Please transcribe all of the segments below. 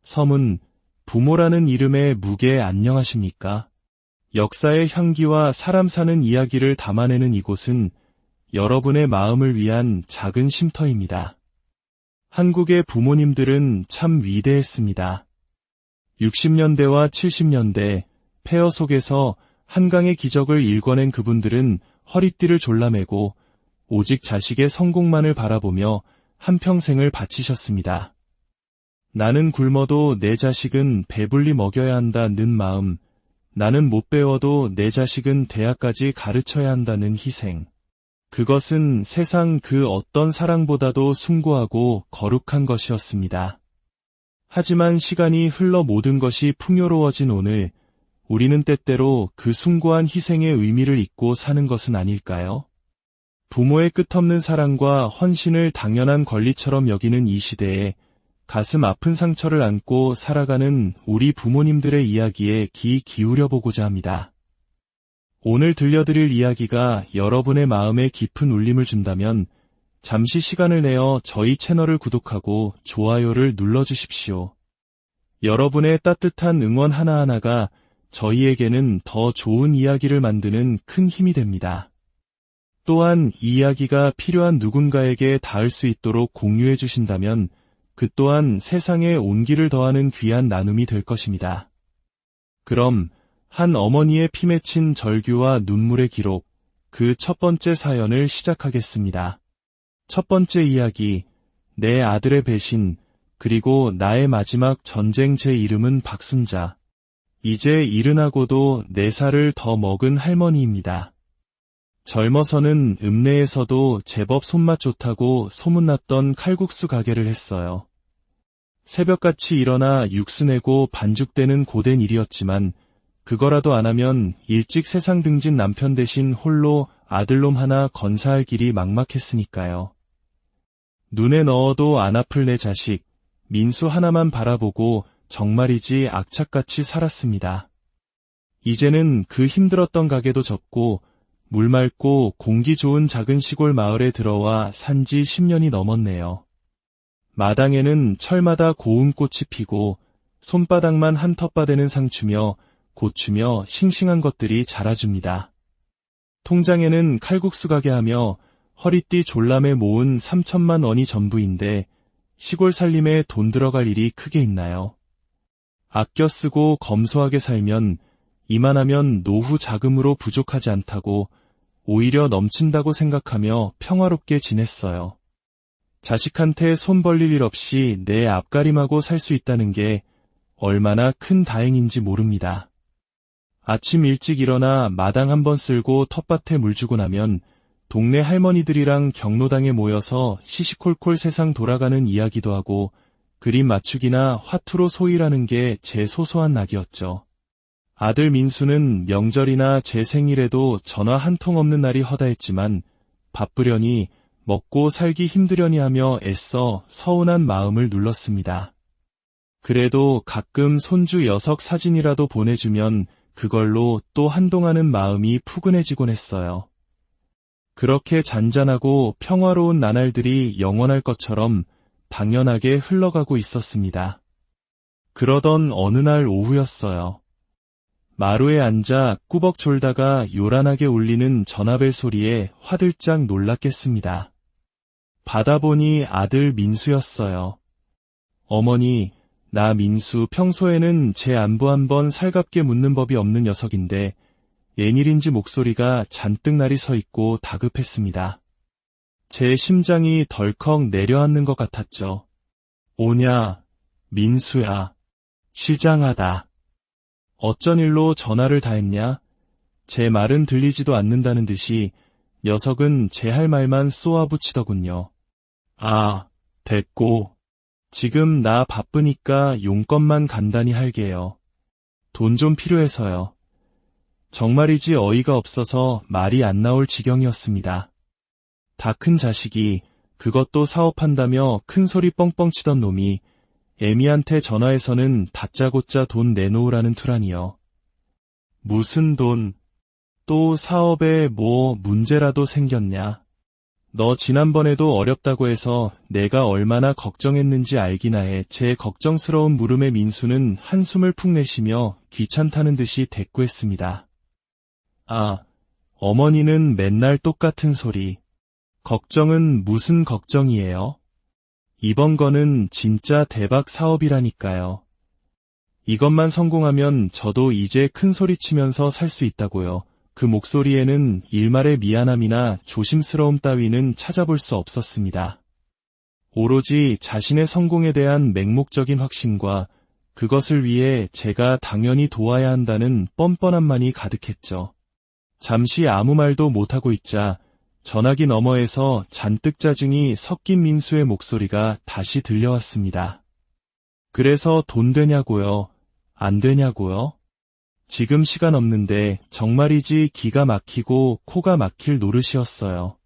서문, 부모라는 이름의 무게 안녕하십니까? 역사의 향기와 사람 사는 이야기를 담아내는 이곳은 여러분의 마음을 위한 작은 쉼터입니다. 한국의 부모님들은 참 위대했습니다. 60년대와 70년대 폐허 속에서 한강의 기적을 일궈낸 그분들은 허리띠를 졸라매고 오직 자식의 성공만을 바라보며 한평생을 바치셨습니다. 나는 굶어도 내 자식은 배불리 먹여야 한다는 마음, 나는 못 배워도 내 자식은 대학까지 가르쳐야 한다는 희생. 그것은 세상 그 어떤 사랑보다도 숭고하고 거룩한 것이었습니다. 하지만 시간이 흘러 모든 것이 풍요로워진 오늘, 우리는 때때로 그 숭고한 희생의 의미를 잊고 사는 것은 아닐까요? 부모의 끝없는 사랑과 헌신을 당연한 권리처럼 여기는 이 시대에 가슴 아픈 상처를 안고 살아가는 우리 부모님들의 이야기에 귀 기울여보고자 합니다. 오늘 들려드릴 이야기가 여러분의 마음에 깊은 울림을 준다면 잠시 시간을 내어 저희 채널을 구독하고 좋아요를 눌러주십시오. 여러분의 따뜻한 응원 하나하나가 저희에게는 더 좋은 이야기를 만드는 큰 힘이 됩니다. 또한 이 이야기가 필요한 누군가에게 닿을 수 있도록 공유해 주신다면 그 또한 세상에 온기를 더하는 귀한 나눔이 될 것입니다. 그럼 한 어머니의 피 맺힌 절규와 눈물의 기록, 그 첫 번째 사연을 시작하겠습니다. 첫 번째 이야기, 내 아들의 배신, 그리고 나의 마지막 전쟁. 제 이름은 박순자. 이제 70하고도 4살을 더 먹은 할머니입니다. 젊어서는 읍내에서도 제법 손맛 좋다고 소문났던 칼국수 가게를 했어요. 새벽같이 일어나 육수 내고 반죽되는 고된 일이었지만 그거라도 안 하면 일찍 세상 등진 남편 대신 홀로 아들놈 하나 건사할 길이 막막했으니까요. 눈에 넣어도 안 아플 내 자식, 민수 하나만 바라보고 정말이지 악착같이 살았습니다. 이제는 그 힘들었던 가게도 접고 물 맑고 공기 좋은 작은 시골 마을에 들어와 산지 10년이 넘었네요. 마당에는 철마다 고운 꽃이 피고 손바닥만 한 텃바되는 상추며 고추며 싱싱한 것들이 자라줍니다. 통장에는 칼국수 가게 하며 허리띠 졸라매 모은 3천만 원이 전부인데 시골 살림에 돈 들어갈 일이 크게 있나요? 아껴 쓰고 검소하게 살면 이만하면 노후 자금으로 부족하지 않다고 오히려 넘친다고 생각하며 평화롭게 지냈어요. 자식한테 손 벌릴 일 없이 내 앞가림하고 살 수 있다는 게 얼마나 큰 다행인지 모릅니다. 아침 일찍 일어나 마당 한번 쓸고 텃밭에 물 주고 나면 동네 할머니들이랑 경로당에 모여서 시시콜콜 세상 돌아가는 이야기도 하고 그림 맞추기나 화투로 소일하는 게 제 소소한 낙이었죠. 아들 민수는 명절이나 제 생일에도 전화 한 통 없는 날이 허다했지만 바쁘려니 먹고 살기 힘들려니 하며 애써 서운한 마음을 눌렀습니다. 그래도 가끔 손주 녀석 사진이라도 보내주면 그걸로 또 한동안은 마음이 푸근해지곤 했어요. 그렇게 잔잔하고 평화로운 나날들이 영원할 것처럼 당연하게 흘러가고 있었습니다. 그러던 어느 날 오후였어요. 마루에 앉아 꾸벅 졸다가 요란하게 울리는 전화벨 소리에 화들짝 놀랐겠습니다. 받아보니 아들 민수였어요. 어머니, 나 민수 평소에는 제 안부 한번 살갑게 묻는 법이 없는 녀석인데 웬일인지 목소리가 잔뜩 날이 서 있고 다급했습니다. 제 심장이 덜컥 내려앉는 것 같았죠. 오냐, 민수야. 시장하다. 어쩐 일로 전화를 다 했냐? 제 말은 들리지도 않는다는 듯이 녀석은 제 할 말만 쏘아붙이더군요. 아, 됐고. 지금 나 바쁘니까 용건만 간단히 할게요. 돈 좀 필요해서요. 정말이지 어이가 없어서 말이 안 나올 지경이었습니다. 다 큰 자식이 그것도 사업한다며 큰 소리 뻥뻥 치던 놈이 애미한테 전화해서는 다짜고짜 돈 내놓으라는 투라니요. 무슨 돈? 또 사업에 뭐 문제라도 생겼냐? 너 지난번에도 어렵다고 해서 내가 얼마나 걱정했는지 알기나 해. 제 걱정스러운 물음에 민수는 한숨을 푹 내쉬며 귀찮다는 듯이 대꾸했습니다. 아, 어머니는 맨날 똑같은 소리. 걱정은 무슨 걱정이에요? 이번 거는 진짜 대박 사업이라니까요. 이것만 성공하면 저도 이제 큰 소리 치면서 살 수 있다고요. 그 목소리에는 일말의 미안함이나 조심스러움 따위는 찾아볼 수 없었습니다. 오로지 자신의 성공에 대한 맹목적인 확신과 그것을 위해 제가 당연히 도와야 한다는 뻔뻔함만이 가득했죠. 잠시 아무 말도 못하고 있자 전화기 너머에서 잔뜩 짜증이 섞인 민수의 목소리가 다시 들려왔습니다. 그래서 돈 되냐고요? 안 되냐고요? 지금 시간 없는데 정말이지 기가 막히고 코가 막힐 노릇이었어요.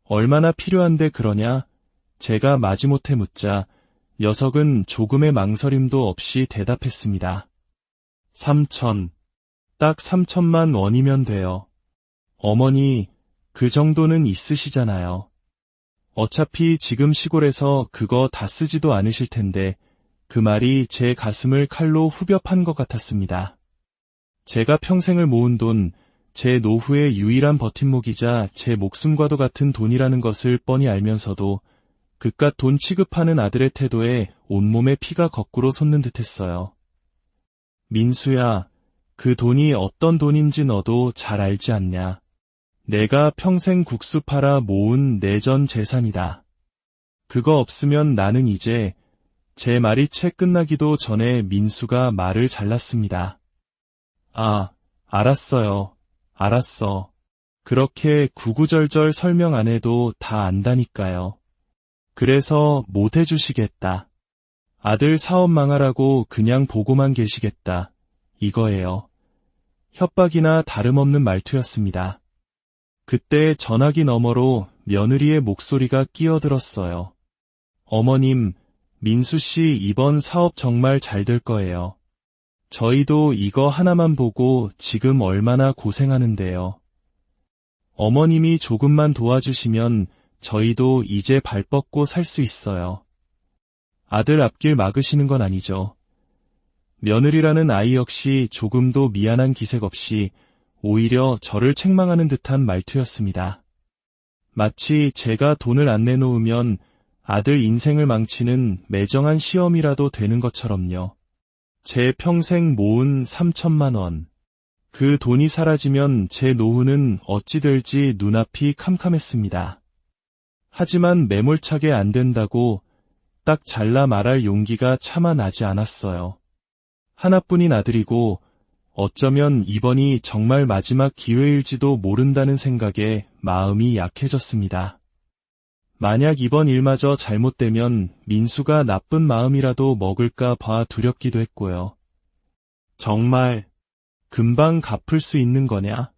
얼마나 필요한데 그러냐? 제가 마지못해 묻자 녀석은 조금의 망설임도 없이 대답했습니다. 3천. 딱 3천만 원이면 돼요. 어머니, 그 정도는 있으시잖아요. 어차피 지금 시골에서 그거 다 쓰지도 않으실 텐데 그 말이 제 가슴을 칼로 후벼 판 것 같았습니다. 제가 평생을 모은 돈, 제 노후의 유일한 버팀목이자 제 목숨과도 같은 돈이라는 것을 뻔히 알면서도 그깟 돈 취급하는 아들의 태도에 온몸에 피가 거꾸로 솟는 듯했어요. 민수야, 그 돈이 어떤 돈인지 너도 잘 알지 않냐. 내가 평생 국수 팔아 모은 내 전 재산이다. 그거 없으면 나는 이제 제 말이 채 끝나기도 전에 민수가 말을 잘랐습니다. 아, 알았어요. 알았어. 그렇게 구구절절 설명 안 해도 다 안다니까요. 그래서 못 해주시겠다. 아들 사업 망하라고 그냥 보고만 계시겠다. 이거예요. 협박이나 다름없는 말투였습니다. 그때 전화기 너머로 며느리의 목소리가 끼어들었어요. 어머님, 민수씨 이번 사업 정말 잘 될 거예요. 저희도 이거 하나만 보고 지금 얼마나 고생하는데요. 어머님이 조금만 도와주시면 저희도 이제 발 뻗고 살 수 있어요. 아들 앞길 막으시는 건 아니죠. 며느리라는 아이 역시 조금도 미안한 기색 없이 오히려 저를 책망하는 듯한 말투였습니다. 마치 제가 돈을 안 내놓으면 아들 인생을 망치는 매정한 시험이라도 되는 것처럼요. 제 평생 모은 3천만 원. 그 돈이 사라지면 제 노후는 어찌 될지 눈앞이 캄캄했습니다. 하지만 매몰차게 안 된다고 딱 잘라 말할 용기가 차마 나지 않았어요. 하나뿐인 아들이고 어쩌면 이번이 정말 마지막 기회일지도 모른다는 생각에 마음이 약해졌습니다. 만약 이번 일마저 잘못되면 민수가 나쁜 마음이라도 먹을까 봐 두렵기도 했고요. 정말 금방 갚을 수 있는 거냐?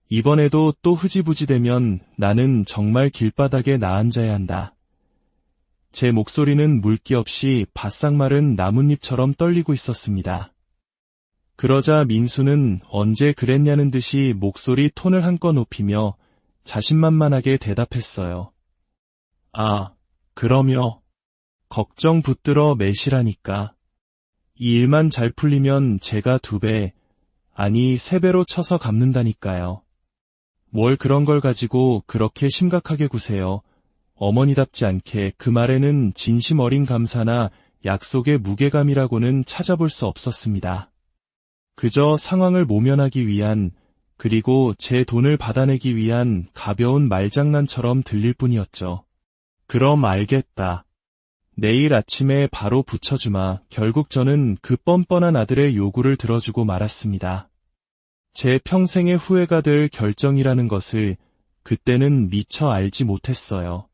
이번에도 또 흐지부지 되면 나는 정말 길바닥에 나앉아야 한다. 제 목소리는 물기 없이 바싹 마른 나뭇잎처럼 떨리고 있었습니다. 그러자 민수는 언제 그랬냐는 듯이 목소리 톤을 한껏 높이며 자신만만하게 대답했어요. 아, 그러며 걱정 붙들어 매시라니까. 이 일만 잘 풀리면 제가 2배, 아니 3배로 쳐서 갚는다니까요. 뭘 그런 걸 가지고 그렇게 심각하게 구세요. 어머니답지 않게 그 말에는 진심 어린 감사나 약속의 무게감이라고는 찾아볼 수 없었습니다. 그저 상황을 모면하기 위한, 그리고 제 돈을 받아내기 위한 가벼운 말장난처럼 들릴 뿐이었죠. 그럼 알겠다. 내일 아침에 바로 붙여주마. 결국 저는 그 뻔뻔한 아들의 요구를 들어주고 말았습니다. 제 평생의 후회가 될 결정이라는 것을 그때는 미처 알지 못했어요.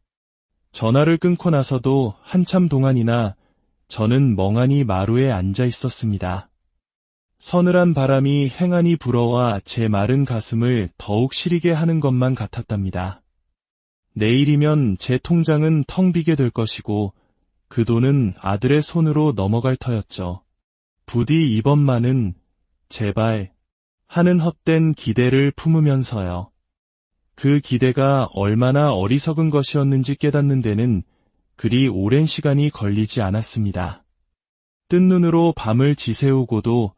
전화를 끊고 나서도 한참 동안이나 저는 멍하니 마루에 앉아 있었습니다. 서늘한 바람이 행안히 불어와 제 마른 가슴을 더욱 시리게 하는 것만 같았답니다. 내일이면 제 통장은 텅 비게 될 것이고 그 돈은 아들의 손으로 넘어갈 터였죠. 부디 이번만은 제발 하는 헛된 기대를 품으면서요. 그 기대가 얼마나 어리석은 것이었는지 깨닫는 데는 그리 오랜 시간이 걸리지 않았습니다. 뜬 눈으로 밤을 지새우고도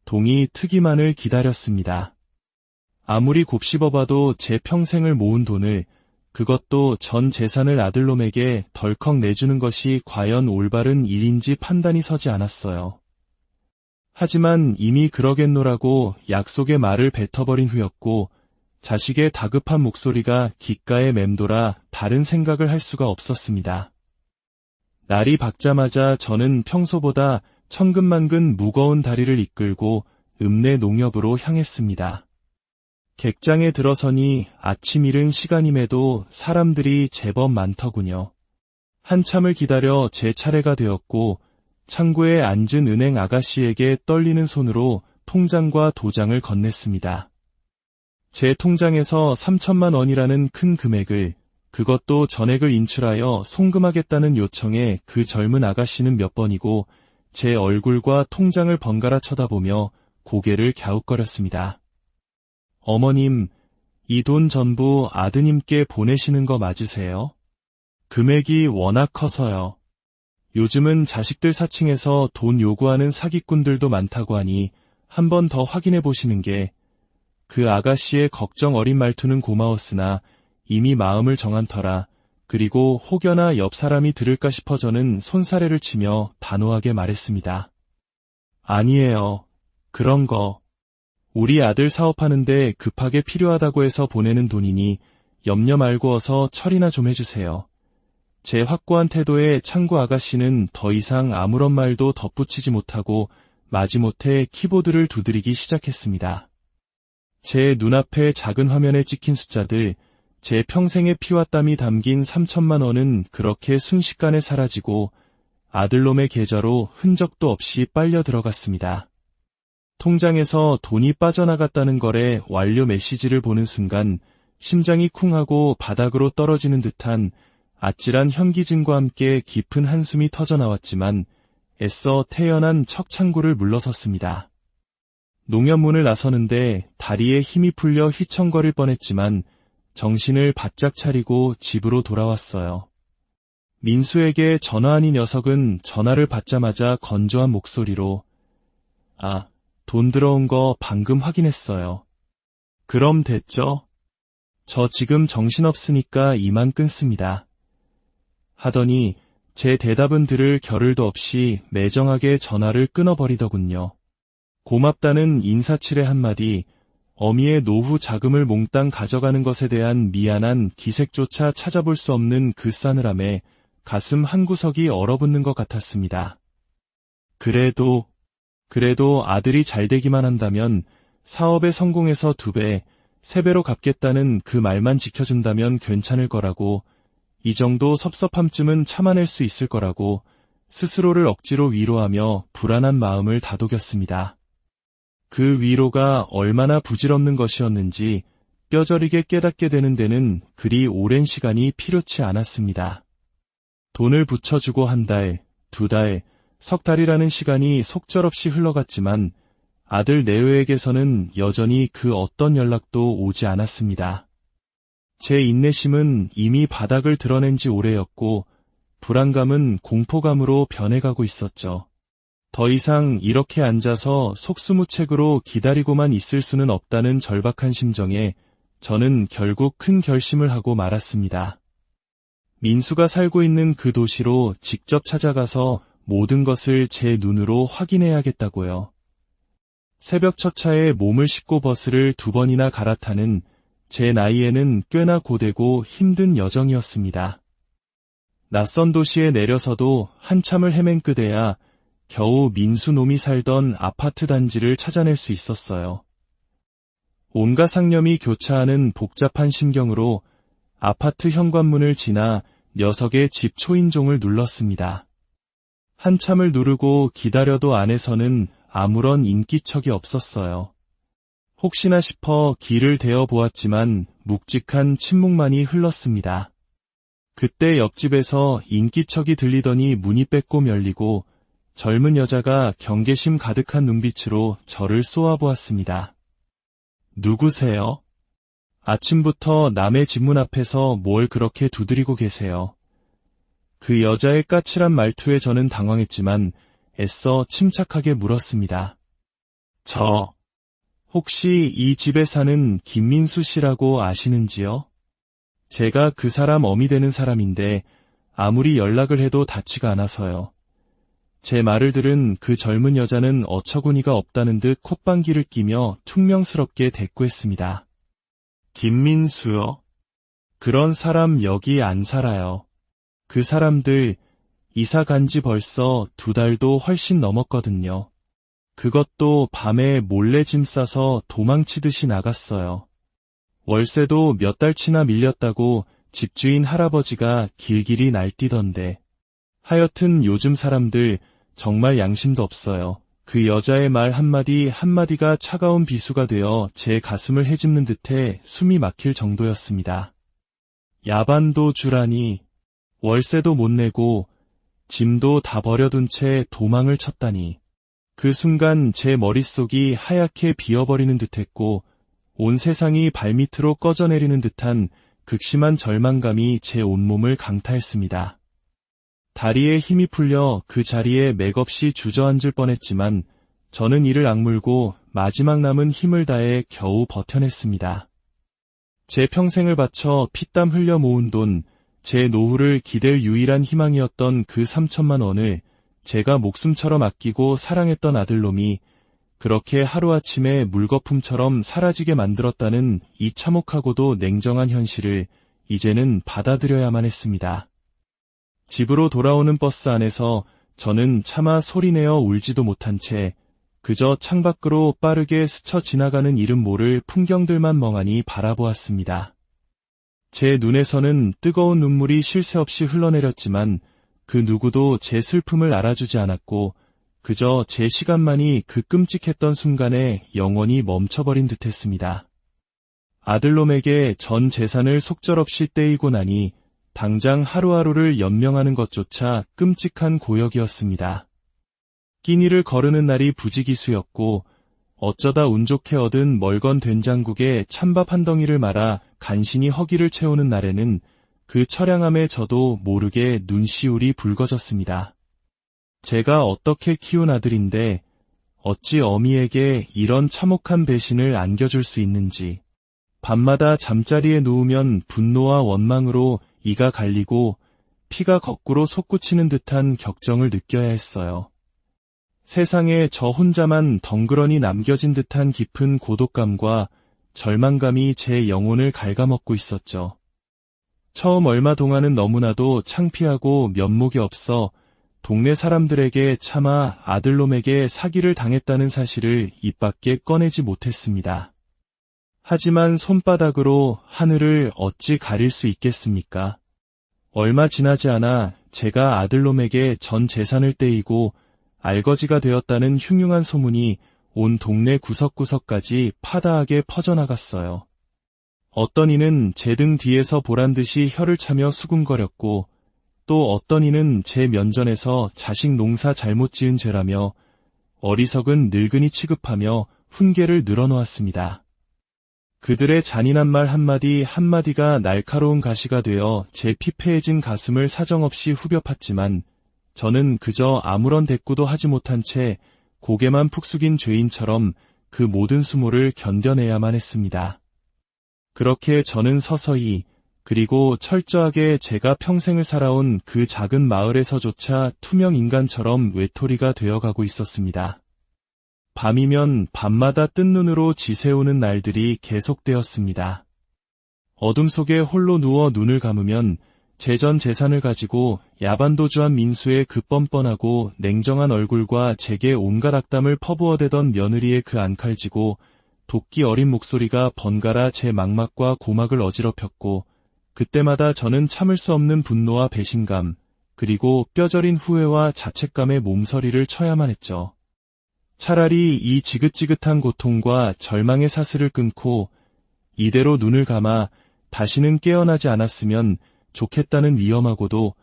동이 트기만을 기다렸습니다. 아무리 곱씹어봐도 제 평생을 모은 돈을, 그것도 전 재산을 아들놈에게 덜컥 내주는 것이 과연 올바른 일인지 판단이 서지 않았어요. 하지만 이미 그러겠노라고 약속의 말을 뱉어버린 후였고, 자식의 다급한 목소리가 귓가에 맴돌아 다른 생각을 할 수가 없었습니다. 날이 밝자마자 저는 평소보다 천근만근 무거운 다리를 이끌고 읍내 농협으로 향했습니다. 객장에 들어서니 아침 이른 시간임에도 사람들이 제법 많더군요. 한참을 기다려 제 차례가 되었고, 창구에 앉은 은행 아가씨에게 떨리는 손으로 통장과 도장을 건넸습니다. 제 통장에서 3천만 원이라는 큰 금액을, 그것도 전액을 인출하여 송금하겠다는 요청에 그 젊은 아가씨는 몇 번이고 제 얼굴과 통장을 번갈아 쳐다보며 고개를 갸웃거렸습니다. 어머님, 이 돈 전부 아드님께 보내시는 거 맞으세요? 금액이 워낙 커서요. 요즘은 자식들 사칭해서 돈 요구하는 사기꾼들도 많다고 하니 한 번 더 확인해 보시는 게. 그 아가씨의 걱정 어린 말투는 고마웠으나 이미 마음을 정한 터라, 그리고 혹여나 옆 사람이 들을까 싶어 저는 손사래를 치며 단호하게 말했습니다. 아니에요. 그런 거. 우리 아들 사업하는데 급하게 필요하다고 해서 보내는 돈이니 염려 말고 어서 처리나 좀 해주세요. 제 확고한 태도에 창구 아가씨는 더 이상 아무런 말도 덧붙이지 못하고 마지못해 키보드를 두드리기 시작했습니다. 제 눈앞에 작은 화면에 찍힌 숫자들, 제 평생의 피와 땀이 담긴 3천만 원은 그렇게 순식간에 사라지고 아들놈의 계좌로 흔적도 없이 빨려 들어갔습니다. 통장에서 돈이 빠져나갔다는 거래 완료 메시지를 보는 순간 심장이 쿵하고 바닥으로 떨어지는 듯한 아찔한 현기증과 함께 깊은 한숨이 터져나왔지만 애써 태연한 척창구를 물러섰습니다. 농협문을 나서는데 다리에 힘이 풀려 휘청거릴 뻔했지만 정신을 바짝 차리고 집으로 돌아왔어요. 민수에게 전화한 이 녀석은 전화를 받자마자 건조한 목소리로 아, 돈 들어온 거 방금 확인했어요. 그럼 됐죠? 저 지금 정신없으니까 이만 끊습니다. 하더니 제 대답은 들을 겨를도 없이 매정하게 전화를 끊어버리더군요. 고맙다는 인사치레 한마디, 어미의 노후 자금을 몽땅 가져가는 것에 대한 미안한 기색조차 찾아볼 수 없는 그 싸늘함에 가슴 한구석이 얼어붙는 것 같았습니다. 그래도 아들이 잘되기만 한다면 사업에 성공해서 2배, 3배로 갚겠다는 그 말만 지켜준다면 괜찮을 거라고, 이 정도 섭섭함쯤은 참아낼 수 있을 거라고 스스로를 억지로 위로하며 불안한 마음을 다독였습니다. 그 위로가 얼마나 부질없는 것이었는지 뼈저리게 깨닫게 되는 데는 그리 오랜 시간이 필요치 않았습니다. 돈을 붙여주고 1달, 2달, 석 달이라는 시간이 속절없이 흘러갔지만 아들 내외에게서는 여전히 그 어떤 연락도 오지 않았습니다. 제 인내심은 이미 바닥을 드러낸 지 오래였고 불안감은 공포감으로 변해가고 있었죠. 더 이상 이렇게 앉아서 속수무책으로 기다리고만 있을 수는 없다는 절박한 심정에 저는 결국 큰 결심을 하고 말았습니다. 민수가 살고 있는 그 도시로 직접 찾아가서 모든 것을 제 눈으로 확인해야겠다고요. 새벽 첫 차에 몸을 싣고 버스를 2번이나 갈아타는 제 나이에는 꽤나 고되고 힘든 여정이었습니다. 낯선 도시에 내려서도 한참을 헤맨 끝에야 겨우 민수놈이 살던 아파트 단지를 찾아낼 수 있었어요. 온갖 상념이 교차하는 복잡한 심경으로 아파트 현관문을 지나 녀석의 집 초인종을 눌렀습니다. 한참을 누르고 기다려도 안에서는 아무런 인기척이 없었어요. 혹시나 싶어 귀를 대어 보았지만 묵직한 침묵만이 흘렀습니다. 그때 옆집에서 인기척이 들리더니 문이 빼꼼 열리고 젊은 여자가 경계심 가득한 눈빛으로 저를 쏘아보았습니다. 누구세요? 아침부터 남의 집 문 앞에서 뭘 그렇게 두드리고 계세요. 그 여자의 까칠한 말투에 저는 당황했지만 애써 침착하게 물었습니다. 혹시 이 집에 사는 김민수 씨라고 아시는지요? 제가 그 사람 어미 되는 사람인데 아무리 연락을 해도 닿지가 않아서요. 제 말을 들은 그 젊은 여자는 어처구니가 없다는 듯 콧방귀를 끼며 퉁명스럽게 대꾸했습니다. 김민수요? 그런 사람 여기 안 살아요. 그 사람들 이사 간 지 벌써 2달도 훨씬 넘었거든요. 그것도 밤에 몰래 짐 싸서 도망치듯이 나갔어요. 월세도 몇 달치나 밀렸다고 집주인 할아버지가 길길이 날뛰던데. 하여튼 요즘 사람들 정말 양심도 없어요. 그 여자의 말 한마디 한마디가 차가운 비수가 되어 제 가슴을 헤집는 듯해 숨이 막힐 정도였습니다. 야반도 주라니, 월세도 못 내고 짐도 다 버려둔 채 도망을 쳤다니. 그 순간 제 머릿속이 하얗게 비어버리는 듯했고 온 세상이 발밑으로 꺼져내리는 듯한 극심한 절망감이 제 온몸을 강타했습니다. 다리에 힘이 풀려 그 자리에 맥없이 주저앉을 뻔했지만 저는 이를 악물고 마지막 남은 힘을 다해 겨우 버텨냈습니다. 제 평생을 바쳐 피땀 흘려 모은 돈, 제 노후를 기댈 유일한 희망이었던 그 3천만 원을 제가 목숨처럼 아끼고 사랑했던 아들놈이 그렇게 하루아침에 물거품처럼 사라지게 만들었다는 이 참혹하고도 냉정한 현실을 이제는 받아들여야만 했습니다. 집으로 돌아오는 버스 안에서 저는 차마 소리내어 울지도 못한 채 그저 창밖으로 빠르게 스쳐 지나가는 이름 모를 풍경들만 멍하니 바라보았습니다. 제 눈에서는 뜨거운 눈물이 쉴 새 없이 흘러내렸지만 그 누구도 제 슬픔을 알아주지 않았고 그저 제 시간만이 그 끔찍했던 순간에 영원히 멈춰버린 듯했습니다. 아들놈에게 전 재산을 속절없이 떼이고 나니 당장 하루하루를 연명하는 것조차 끔찍한 고역이었습니다. 끼니를 거르는 날이 부지기수였고 어쩌다 운 좋게 얻은 멀건 된장국에 찬밥 한 덩이를 말아 간신히 허기를 채우는 날에는 그 처량함에 저도 모르게 눈시울이 붉어졌습니다. 제가 어떻게 키운 아들인데 어찌 어미에게 이런 참혹한 배신을 안겨줄 수 있는지. 밤마다 잠자리에 누우면 분노와 원망으로 이가 갈리고 피가 거꾸로 솟구치는 듯한 격정을 느껴야 했어요. 세상에 저 혼자만 덩그러니 남겨진 듯한 깊은 고독감과 절망감이 제 영혼을 갉아먹고 있었죠. 처음 얼마 동안은 너무나도 창피하고 면목이 없어 동네 사람들에게 차마 아들놈에게 사기를 당했다는 사실을 입 밖에 꺼내지 못했습니다. 하지만 손바닥으로 하늘을 어찌 가릴 수 있겠습니까? 얼마 지나지 않아 제가 아들놈에게 전 재산을 떼이고 알거지가 되었다는 흉흉한 소문이 온 동네 구석구석까지 파다하게 퍼져나갔어요. 어떤 이는 제 등 뒤에서 보란듯이 혀를 차며 수군거렸고 또 어떤 이는 제 면전에서 자식 농사 잘못 지은 죄라며 어리석은 늙은이 취급하며 훈계를 늘어놓았습니다. 그들의 잔인한 말 한마디 한마디가 날카로운 가시가 되어 제 피폐해진 가슴을 사정없이 후벼 팠지만 저는 그저 아무런 대꾸도 하지 못한 채 고개만 푹 숙인 죄인처럼 그 모든 수모를 견뎌내야만 했습니다. 그렇게 저는 서서히 그리고 철저하게 제가 평생을 살아온 그 작은 마을에서조차 투명 인간처럼 외톨이가 되어가고 있었습니다. 밤이면 밤마다 뜬 눈으로 지새우는 날들이 계속되었습니다. 어둠 속에 홀로 누워 눈을 감으면 제 전 재산을 가지고 야반도주한 민수의 그 뻔뻔하고 냉정한 얼굴과 제게 온갖 악담을 퍼부어대던 며느리의 그 안칼지고 도끼 어린 목소리가 번갈아 제 망막과 고막을 어지럽혔고 그때마다 저는 참을 수 없는 분노와 배신감 그리고 뼈저린 후회와 자책감의 몸서리를 쳐야만 했죠. 차라리 이 지긋지긋한 고통과 절망의 사슬을 끊고 이대로 눈을 감아 다시는 깨어나지 않았으면 좋겠다는 위험하고도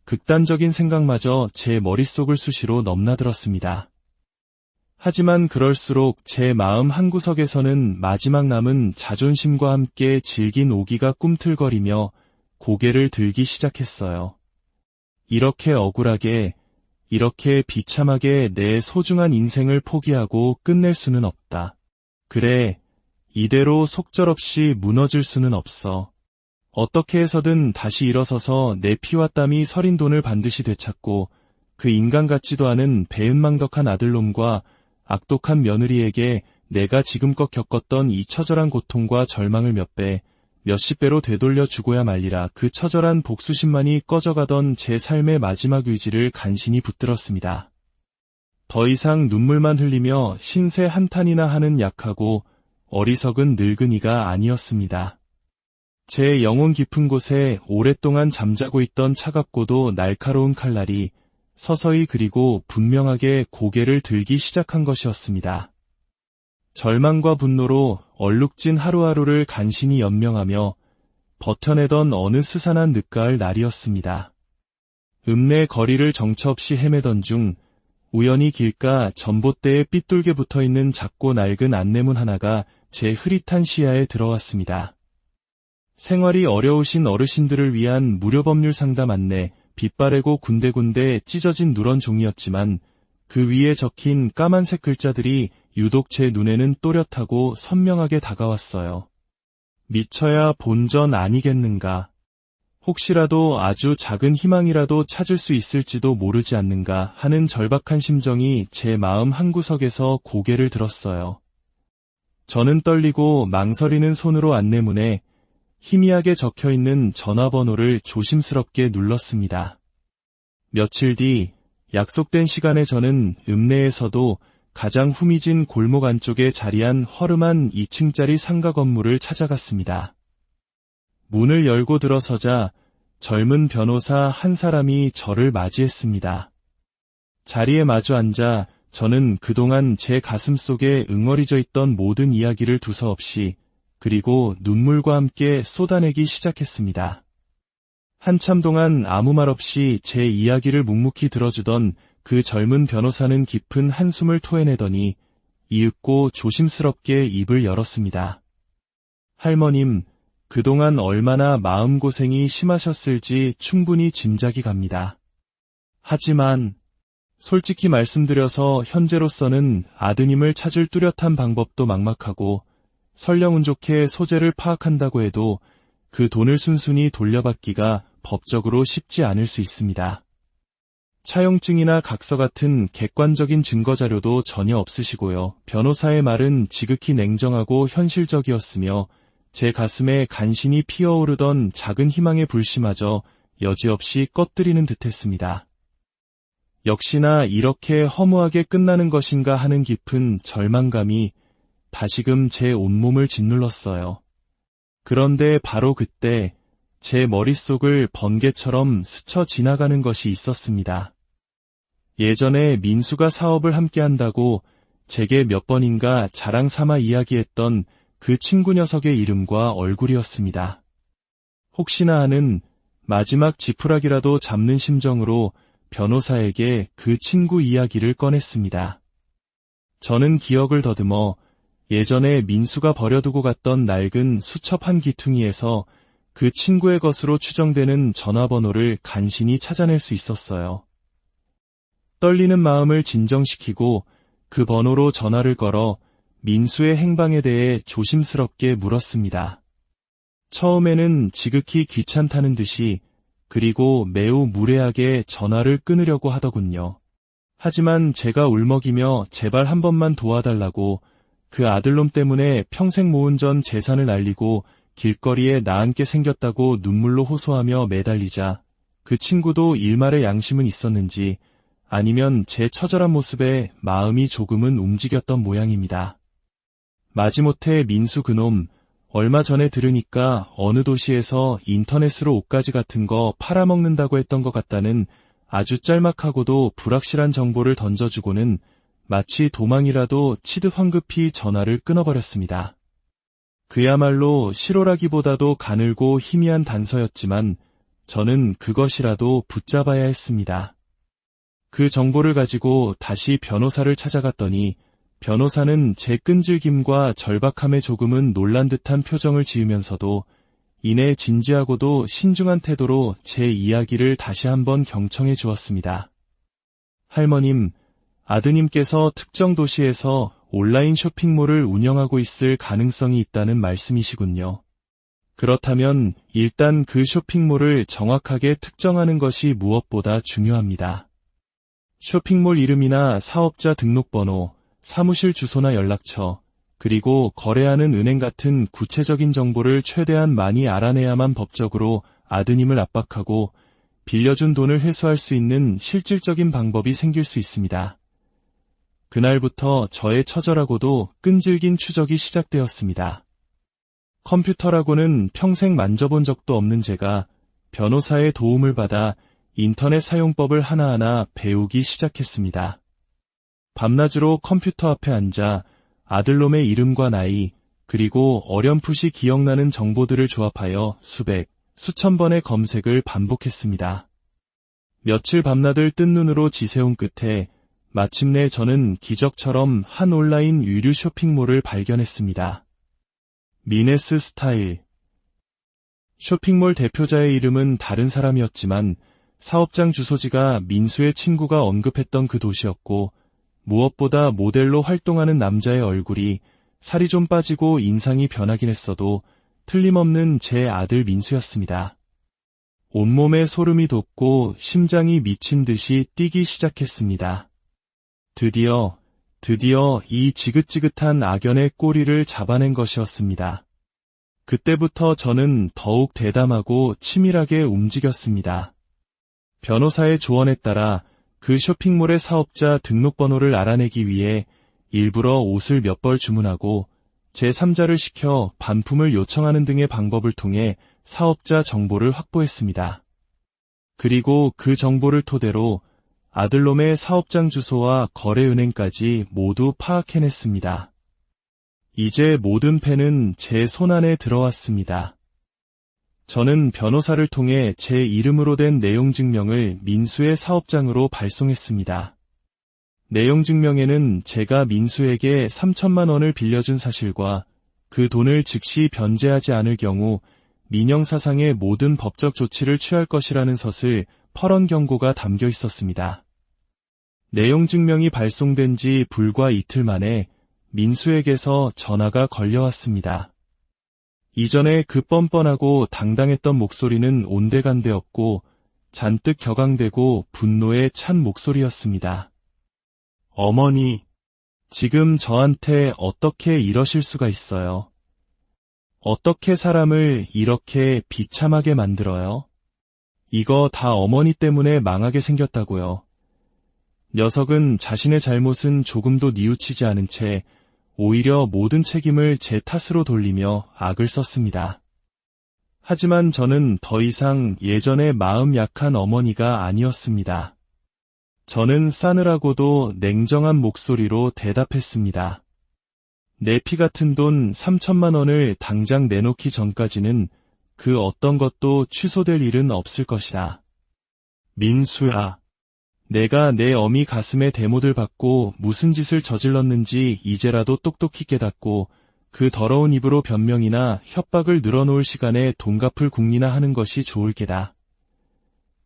극단적인 생각마저 제 머릿속을 수시로 넘나들었습니다. 하지만 그럴수록 제 마음 한구석에서는 마지막 남은 자존심과 함께 질긴 오기가 꿈틀거리며 고개를 들기 시작했어요. 이렇게 억울하게, 이렇게 비참하게 내 소중한 인생을 포기하고 끝낼 수는 없다. 그래, 이대로 속절없이 무너질 수는 없어. 어떻게 해서든 다시 일어서서 내 피와 땀이 서린 돈을 반드시 되찾고 그 인간 같지도 않은 배은망덕한 아들놈과 악독한 며느리에게 내가 지금껏 겪었던 이 처절한 고통과 절망을 몇 배, 몇십 배로 되돌려 주고야 말리라. 그 처절한 복수심만이 꺼져가던 제 삶의 마지막 의지를 간신히 붙들었습니다. 더 이상 눈물만 흘리며 신세 한탄이나 하는 약하고 어리석은 늙은이가 아니었습니다. 제 영혼 깊은 곳에 오랫동안 잠자고 있던 차갑고도 날카로운 칼날이 서서히 그리고 분명하게 고개를 들기 시작한 것이었습니다. 절망과 분노로 얼룩진 하루하루를 간신히 연명하며 버텨내던 어느 스산한 늦가을 날이었습니다. 읍내 거리를 정처 없이 헤매던 중 우연히 길가 전봇대에 삐뚤게 붙어있는 작고 낡은 안내문 하나가 제 흐릿한 시야에 들어왔습니다. 생활이 어려우신 어르신들을 위한 무료 법률 상담 안내, 빛바래고 군데군데 찢어진 누런 종이였지만 그 위에 적힌 까만색 글자들이 유독 제 눈에는 또렷하고 선명하게 다가왔어요. 미쳐야 본전 아니겠는가. 혹시라도 아주 작은 희망이라도 찾을 수 있을지도 모르지 않는가 하는 절박한 심정이 제 마음 한구석에서 고개를 들었어요. 저는 떨리고 망설이는 손으로 안내문에 희미하게 적혀있는 전화번호를 조심스럽게 눌렀습니다. 며칠 뒤 약속된 시간에 저는 읍내에서도 가장 후미진 골목 안쪽에 자리한 허름한 2층짜리 상가 건물을 찾아갔습니다. 문을 열고 들어서자 젊은 변호사 한 사람이 저를 맞이했습니다. 자리에 마주 앉아 저는 그동안 제 가슴속에 응어리져 있던 모든 이야기를 두서없이 그리고 눈물과 함께 쏟아내기 시작했습니다. 한참 동안 아무 말 없이 제 이야기를 묵묵히 들어주던 그 젊은 변호사는 깊은 한숨을 토해내더니 이윽고 조심스럽게 입을 열었습니다. 할머님, 그동안 얼마나 마음고생이 심하셨을지 충분히 짐작이 갑니다. 하지만 솔직히 말씀드려서 현재로서는 아드님을 찾을 뚜렷한 방법도 막막하고 설령 운 좋게 소재를 파악한다고 해도 그 돈을 순순히 돌려받기가 법적으로 쉽지 않을 수 있습니다. 차용증이나 각서 같은 객관적인 증거자료도 전혀 없으시고요. 변호사의 말은 지극히 냉정하고 현실적이었으며 제 가슴에 간신히 피어오르던 작은 희망의 불씨마저 여지없이 꺼뜨리는 듯했습니다. 역시나 이렇게 허무하게 끝나는 것인가 하는 깊은 절망감이 다시금 제 온몸을 짓눌렀어요. 그런데 바로 그때 제 머릿속을 번개처럼 스쳐 지나가는 것이 있었습니다. 예전에 민수가 사업을 함께 한다고 제게 몇 번인가 자랑 삼아 이야기했던 그 친구 녀석의 이름과 얼굴이었습니다. 혹시나 하는 마지막 지푸라기라도 잡는 심정으로 변호사에게 그 친구 이야기를 꺼냈습니다. 저는 기억을 더듬어 예전에 민수가 버려두고 갔던 낡은 수첩 한 귀퉁이에서 그 친구의 것으로 추정되는 전화번호를 간신히 찾아낼 수 있었어요. 떨리는 마음을 진정시키고 그 번호로 전화를 걸어 민수의 행방에 대해 조심스럽게 물었습니다. 처음에는 지극히 귀찮다는 듯이 그리고 매우 무례하게 전화를 끊으려고 하더군요. 하지만 제가 울먹이며 제발 한 번만 도와달라고 그 아들놈 때문에 평생 모은 전 재산을 날리고 길거리에 나앉게 생겼다고 눈물로 호소하며 매달리자 그 친구도 일말의 양심은 있었는지 아니면 제 처절한 모습에 마음이 조금은 움직였던 모양입니다. 마지못해 민수 그놈 얼마 전에 들으니까 어느 도시에서 인터넷으로 옷가지 같은 거 팔아먹는다고 했던 것 같다는 아주 짤막하고도 불확실한 정보를 던져주고는 마치 도망이라도 치듯 황급히 전화를 끊어버렸습니다. 그야말로 실오라기보다도 가늘고 희미한 단서였지만 저는 그것이라도 붙잡아야 했습니다. 그 정보를 가지고 다시 변호사를 찾아갔더니 변호사는 제 끈질김과 절박함에 조금은 놀란 듯한 표정을 지으면서도 이내 진지하고도 신중한 태도로 제 이야기를 다시 한번 경청해 주었습니다. 할머님, 아드님께서 특정 도시에서 온라인 쇼핑몰을 운영하고 있을 가능성이 있다는 말씀이시군요. 그렇다면 일단 그 쇼핑몰을 정확하게 특정하는 것이 무엇보다 중요합니다. 쇼핑몰 이름이나 사업자 등록번호, 사무실 주소나 연락처, 그리고 거래하는 은행 같은 구체적인 정보를 최대한 많이 알아내야만 법적으로 아드님을 압박하고 빌려준 돈을 회수할 수 있는 실질적인 방법이 생길 수 있습니다. 그날부터 저의 처절하고도 끈질긴 추적이 시작되었습니다. 컴퓨터라고는 평생 만져본 적도 없는 제가 변호사의 도움을 받아 인터넷 사용법을 하나하나 배우기 시작했습니다. 밤낮으로 컴퓨터 앞에 앉아 아들놈의 이름과 나이, 그리고 어렴풋이 기억나는 정보들을 조합하여 수백, 수천 번의 검색을 반복했습니다. 며칠 밤낮을 뜬 눈으로 지새운 끝에 마침내 저는 기적처럼 한 온라인 유료 쇼핑몰을 발견했습니다. 미네스 스타일. 쇼핑몰 대표자의 이름은 다른 사람이었지만 사업장 주소지가 민수의 친구가 언급했던 그 도시였고, 무엇보다 모델로 활동하는 남자의 얼굴이 살이 좀 빠지고 인상이 변하긴 했어도 틀림없는 제 아들 민수였습니다. 온몸에 소름이 돋고 심장이 미친 듯이 뛰기 시작했습니다. 드디어 이 지긋지긋한 악연의 꼬리를 잡아낸 것이었습니다. 그때부터 저는 더욱 대담하고 치밀하게 움직였습니다. 변호사의 조언에 따라 그 쇼핑몰의 사업자 등록번호를 알아내기 위해 일부러 옷을 몇 벌 주문하고 제3자를 시켜 반품을 요청하는 등의 방법을 통해 사업자 정보를 확보했습니다. 그리고 그 정보를 토대로 아들놈의 사업장 주소와 거래은행까지 모두 파악해냈습니다. 이제 모든 패는 제 손안에 들어왔습니다. 저는 변호사를 통해 제 이름으로 된 내용증명을 민수의 사업장으로 발송했습니다. 내용증명에는 제가 민수에게 3천만 원을 빌려준 사실과 그 돈을 즉시 변제하지 않을 경우 민형사상의 모든 법적 조치를 취할 것이라는 것을 펄언 경고가 담겨 있었습니다. 내용증명이 발송된 지 불과 이틀 만에 민수에게서 전화가 걸려왔습니다. 이전에 그 뻔뻔하고 당당했던 목소리는 온데간데없고 잔뜩 격앙되고 분노에 찬 목소리였습니다. 어머니, 지금 저한테 어떻게 이러실 수가 있어요? 어떻게 사람을 이렇게 비참하게 만들어요? 이거 다 어머니 때문에 망하게 생겼다고요. 녀석은 자신의 잘못은 조금도 뉘우치지 않은 채 오히려 모든 책임을 제 탓으로 돌리며 악을 썼습니다. 하지만 저는 더 이상 예전의 마음 약한 어머니가 아니었습니다. 저는 싸늘하고도 냉정한 목소리로 대답했습니다. 내 피 같은 돈 3천만 원을 당장 내놓기 전까지는 그 어떤 것도 취소될 일은 없을 것이다. 민수야. 내가 내 어미 가슴에 대못을 받고 무슨 짓을 저질렀는지 이제라도 똑똑히 깨닫고 그 더러운 입으로 변명이나 협박을 늘어놓을 시간에 돈 갚을 궁리나 하는 것이 좋을 게다.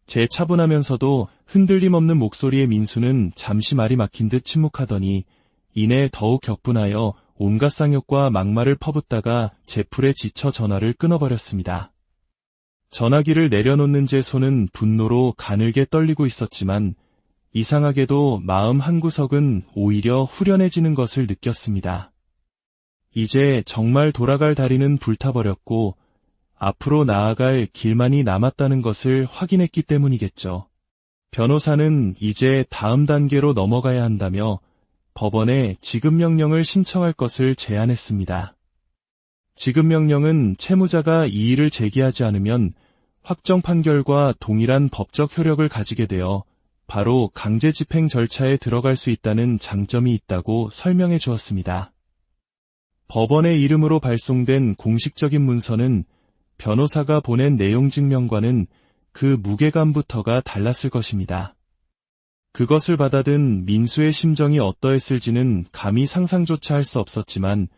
제 차분하면서도 흔들림 없는 목소리의 민수는 잠시 말이 막힌 듯 침묵하더니 이내 더욱 격분하여 온갖 쌍욕과 막말을 퍼붓다가 제풀에 지쳐 전화를 끊어버렸습니다. 전화기를 내려놓는 제 손은 분노로 가늘게 떨리고 있었지만 이상하게도 마음 한구석은 오히려 후련해지는 것을 느꼈습니다. 이제 정말 돌아갈 다리는 불타버렸고 앞으로 나아갈 길만이 남았다는 것을 확인했기 때문이겠죠. 변호사는 이제 다음 단계로 넘어가야 한다며 법원에 지급명령을 신청할 것을 제안했습니다. 지급명령은 채무자가 이의를 제기하지 않으면 확정 판결과 동일한 법적 효력을 가지게 되어 바로 강제 집행 절차에 들어갈 수 있다는 장점이 있다고 설명해 주었습니다. 법원의 이름으로 발송된 공식적인 문서는 변호사가 보낸 내용 증명과는 그 무게감부터가 달랐을 것입니다. 그것을 받아든 민수의 심정이 어떠했을지는 감히 상상조차 할 수 없었지만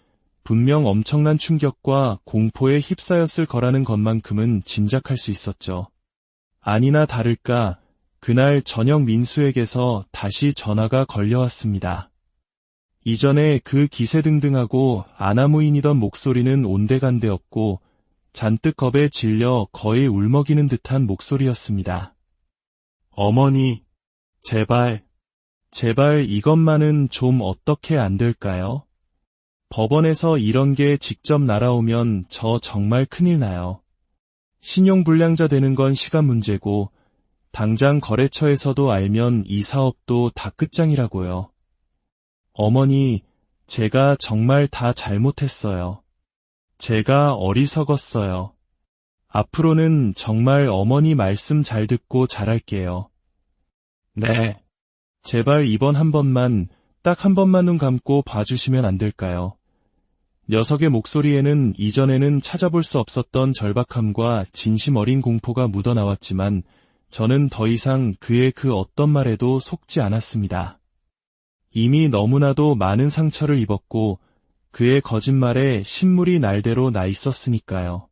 분명 엄청난 충격과 공포에 휩싸였을 거라는 것만큼은 짐작할 수 있었죠. 아니나 다를까 그날 저녁 민수에게서 다시 전화가 걸려왔습니다. 이전에 그 기세등등하고 아나무인이던 목소리는 온데간데없고 잔뜩 겁에 질려 거의 울먹이는 듯한 목소리였습니다. 어머니, 제발 이것만은 좀 어떻게 안 될까요? 법원에서 이런 게 직접 날아오면 저 정말 큰일 나요. 신용불량자 되는 건 시간 문제고 당장 거래처에서도 알면 이 사업도 다 끝장이라고요. 어머니, 제가 정말 다 잘못했어요. 제가 어리석었어요. 앞으로는 정말 어머니 말씀 잘 듣고 잘할게요. 네. 제발 이번 한 번만, 딱 한 번만 눈 감고 봐주시면 안 될까요? 녀석의 목소리에는 이전에는 찾아볼 수 없었던 절박함과 진심 어린 공포가 묻어나왔지만 저는 더 이상 그의 그 어떤 말에도 속지 않았습니다. 이미 너무나도 많은 상처를 입었고 그의 거짓말에 신물이 날대로 나 있었으니까요.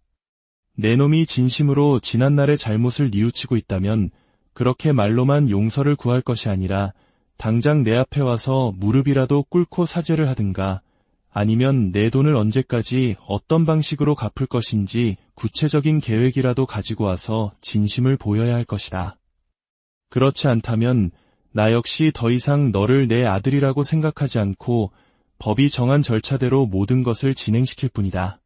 내 놈이 진심으로 지난날의 잘못을 뉘우치고 있다면 그렇게 말로만 용서를 구할 것이 아니라 당장 내 앞에 와서 무릎이라도 꿇고 사죄를 하든가 아니면 내 돈을 언제까지 어떤 방식으로 갚을 것인지 구체적인 계획이라도 가지고 와서 진심을 보여야 할 것이다. 그렇지 않다면 나 역시 더 이상 너를 내 아들이라고 생각하지 않고 법이 정한 절차대로 모든 것을 진행시킬 뿐이다.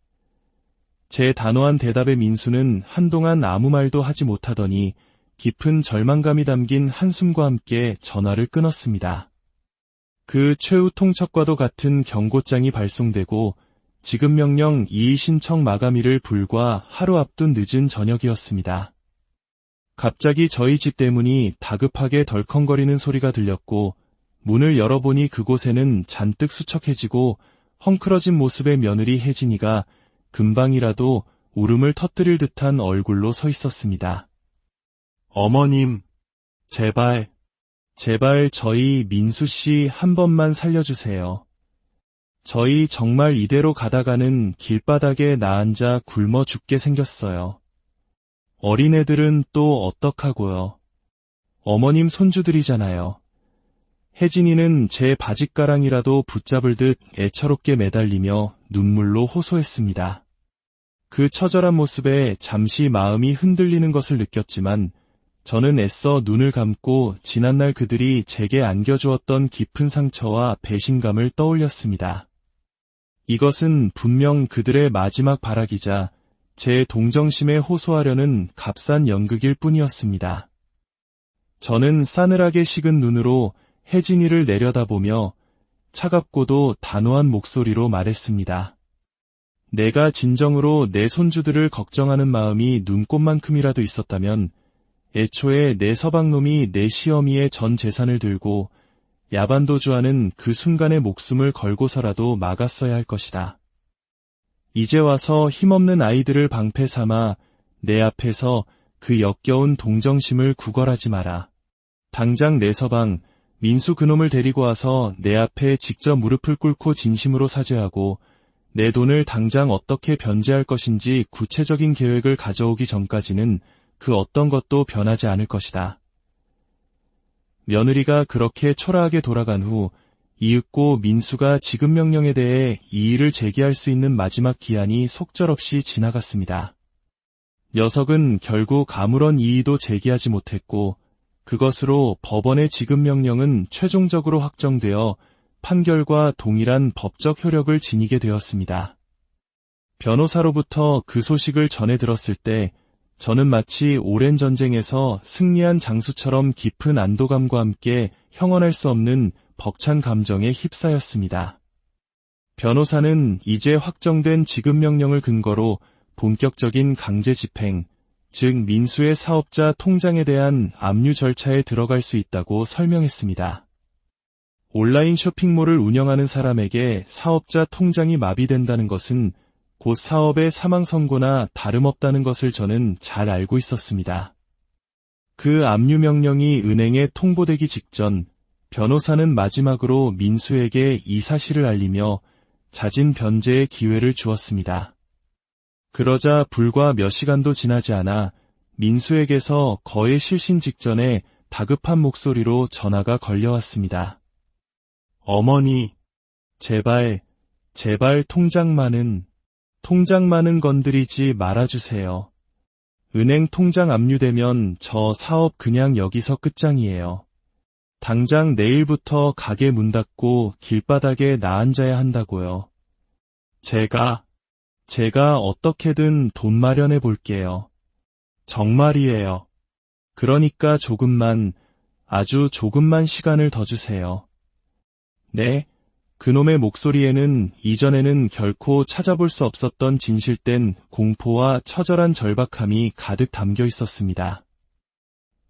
제 단호한 대답에 민수는 한동안 아무 말도 하지 못하더니 깊은 절망감이 담긴 한숨과 함께 전화를 끊었습니다. 그 최후 통첩과도 같은 경고장이 발송되고 지급 명령 이의 신청 마감일을 불과 하루 앞둔 늦은 저녁이었습니다. 갑자기 저희 집 대문이 다급하게 덜컹거리는 소리가 들렸고 문을 열어보니 그곳에는 잔뜩 수척해지고 헝클어진 모습의 며느리 혜진이가 금방이라도 울음을 터뜨릴 듯한 얼굴로 서 있었습니다. 어머님, 제발 저희 민수씨 한 번만 살려주세요. 저희 정말 이대로 가다가는 길바닥에 나앉아 굶어 죽게 생겼어요. 어린애들은 또 어떡하고요. 어머님 손주들이잖아요. 혜진이는 제 바짓가랑이라도 붙잡을 듯 애처롭게 매달리며 눈물로 호소했습니다. 그 처절한 모습에 잠시 마음이 흔들리는 것을 느꼈지만 저는 애써 눈을 감고 지난날 그들이 제게 안겨주었던 깊은 상처와 배신감을 떠올렸습니다. 이것은 분명 그들의 마지막 발악이자 제 동정심에 호소하려는 값싼 연극일 뿐이었습니다. 저는 싸늘하게 식은 눈으로 혜진이를 내려다보며 차갑고도 단호한 목소리로 말했습니다. 내가 진정으로 내 손주들을 걱정하는 마음이 눈꽃만큼이라도 있었다면 애초에 내 서방놈이 내 시어미의 전 재산을 들고 야반도주하는 그 순간의 목숨을 걸고서라도 막았어야 할 것이다. 이제 와서 힘없는 아이들을 방패 삼아 내 앞에서 그 역겨운 동정심을 구걸하지 마라. 당장 내 서방 민수 그놈을 데리고 와서 내 앞에 직접 무릎을 꿇고 진심으로 사죄하고 내 돈을 당장 어떻게 변제할 것인지 구체적인 계획을 가져오기 전까지는 그 어떤 것도 변하지 않을 것이다. 며느리가 그렇게 초라하게 돌아간 후 이윽고 민수가 지급 명령에 대해 이의를 제기할 수 있는 마지막 기한이 속절없이 지나갔습니다. 녀석은 결국 아무런 이의도 제기하지 못했고 그것으로 법원의 지급 명령은 최종적으로 확정되어 판결과 동일한 법적 효력을 지니게 되었습니다. 변호사로부터 그 소식을 전해 들었을 때 저는 마치 오랜 전쟁에서 승리한 장수처럼 깊은 안도감과 함께 형언할 수 없는 벅찬 감정에 휩싸였습니다. 변호사는 이제 확정된 지급명령을 근거로 본격적인 강제 집행, 즉 민수의 사업자 통장에 대한 압류 절차에 들어갈 수 있다고 설명했습니다. 온라인 쇼핑몰을 운영하는 사람에게 사업자 통장이 마비된다는 것은 곧 사업의 사망 선고나 다름없다는 것을 저는 잘 알고 있었습니다. 그 압류 명령이 은행에 통보되기 직전 변호사는 마지막으로 민수에게 이 사실을 알리며 자진 변제의 기회를 주었습니다. 그러자 불과 몇 시간도 지나지 않아 민수에게서 거의 실신 직전에 다급한 목소리로 전화가 걸려왔습니다. 어머니, 제발 통장만은 건드리지 말아주세요. 은행 통장 압류되면 저 사업 그냥 여기서 끝장이에요. 당장 내일부터 가게 문 닫고 길바닥에 나앉아야 한다고요. 제가 어떻게든 돈 마련해 볼게요. 정말이에요. 그러니까 아주 조금만 시간을 더 주세요. 네, 그놈의 목소리에는 이전에는 결코 찾아볼 수 없었던 진실된 공포와 처절한 절박함이 가득 담겨 있었습니다.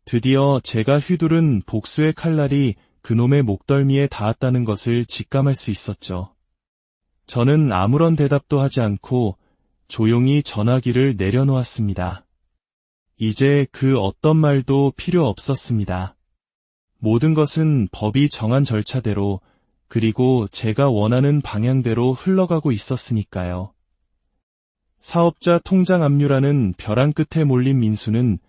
드디어 제가 휘두른 복수의 칼날이 그놈의 목덜미에 닿았다는 것을 직감할 수 있었죠. 저는 아무런 대답도 하지 않고 조용히 전화기를 내려놓았습니다. 이제 그 어떤 말도 필요 없었습니다. 모든 것은 법이 정한 절차대로 그리고 제가 원하는 방향대로 흘러가고 있었으니까요. 사업자 통장 압류라는 벼랑 끝에 몰린 민수는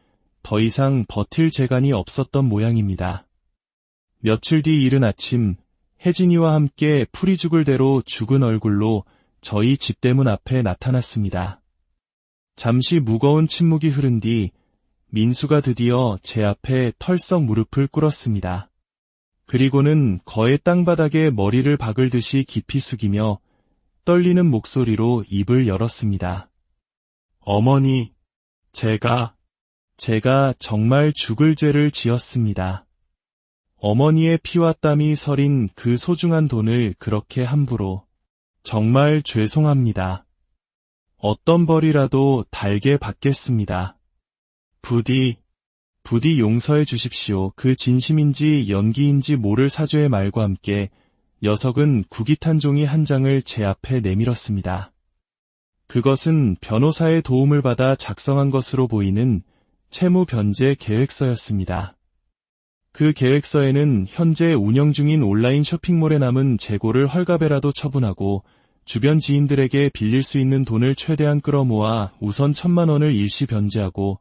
더 이상 버틸 재간이 없었던 모양입니다. 며칠 뒤 이른 아침, 혜진이와 함께 풀이 죽을 대로 죽은 얼굴로 저희 집대문 앞에 나타났습니다. 잠시 무거운 침묵이 흐른 뒤 민수가 드디어 제 앞에 털썩 무릎을 꿇었습니다. 그리고는 거의 땅바닥에 머리를 박을 듯이 깊이 숙이며 떨리는 목소리로 입을 열었습니다. 어머니, 제가 정말 죽을 죄를 지었습니다. 어머니의 피와 땀이 서린 그 소중한 돈을 그렇게 함부로. 정말 죄송합니다. 어떤 벌이라도 달게 받겠습니다. 부디 용서해 주십시오. 그 진심인지 연기인지 모를 사죄의 말과 함께 녀석은 구깃한 종이 한 장을 제 앞에 내밀었습니다. 그것은 변호사의 도움을 받아 작성한 것으로 보이는 채무 변제 계획서였습니다. 그 계획서에는 현재 운영 중인 온라인 쇼핑몰에 남은 재고를 헐값에라도 처분하고 주변 지인들에게 빌릴 수 있는 돈을 최대한 끌어모아 우선 1,000만 원을 일시 변제하고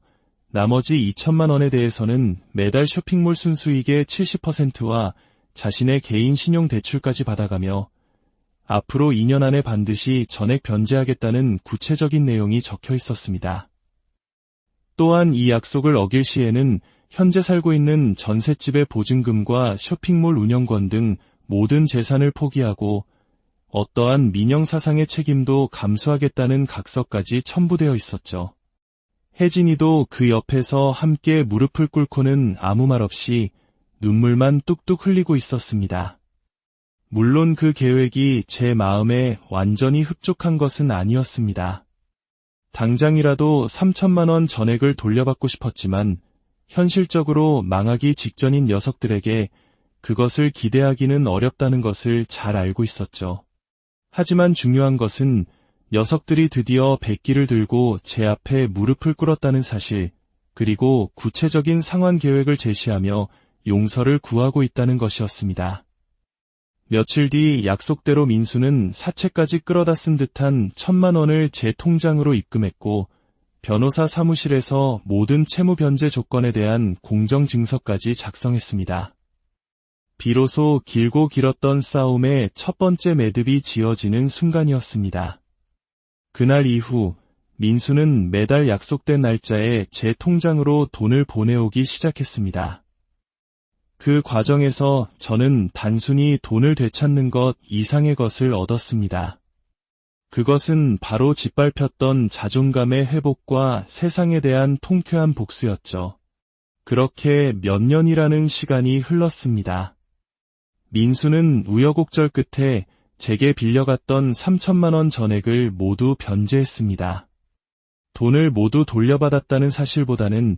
나머지 2천만 원에 대해서는 매달 쇼핑몰 순수익의 70%와 자신의 개인 신용대출까지 받아가며 앞으로 2년 안에 반드시 전액 변제하겠다는 구체적인 내용이 적혀 있었습니다. 또한 이 약속을 어길 시에는 현재 살고 있는 전셋집의 보증금과 쇼핑몰 운영권 등 모든 재산을 포기하고 어떠한 민영사상의 책임도 감수하겠다는 각서까지 첨부되어 있었죠. 혜진이도 그 옆에서 함께 무릎을 꿇고는 아무 말 없이 눈물만 뚝뚝 흘리고 있었습니다. 물론 그 계획이 제 마음에 완전히 흡족한 것은 아니었습니다. 당장이라도 3천만 원 전액을 돌려받고 싶었지만 현실적으로 망하기 직전인 녀석들에게 그것을 기대하기는 어렵다는 것을 잘 알고 있었죠. 하지만 중요한 것은 녀석들이 드디어 백기를 들고 제 앞에 무릎을 꿇었다는 사실, 그리고 구체적인 상환 계획을 제시하며 용서를 구하고 있다는 것이었습니다. 며칠 뒤 약속대로 민수는 사채까지 끌어다 쓴 듯한 1,000만 원을 제 통장으로 입금했고 변호사 사무실에서 모든 채무 변제 조건에 대한 공정증서까지 작성했습니다. 비로소 길고 길었던 싸움의 첫 번째 매듭이 지어지는 순간이었습니다. 그날 이후 민수는 매달 약속된 날짜에 제 통장으로 돈을 보내오기 시작했습니다. 그 과정에서 저는 단순히 돈을 되찾는 것 이상의 것을 얻었습니다. 그것은 바로 짓밟혔던 자존감의 회복과 세상에 대한 통쾌한 복수였죠. 그렇게 몇 년이라는 시간이 흘렀습니다. 민수는 우여곡절 끝에 제게 빌려갔던 3천만 원 전액을 모두 변제했습니다. 돈을 모두 돌려받았다는 사실보다는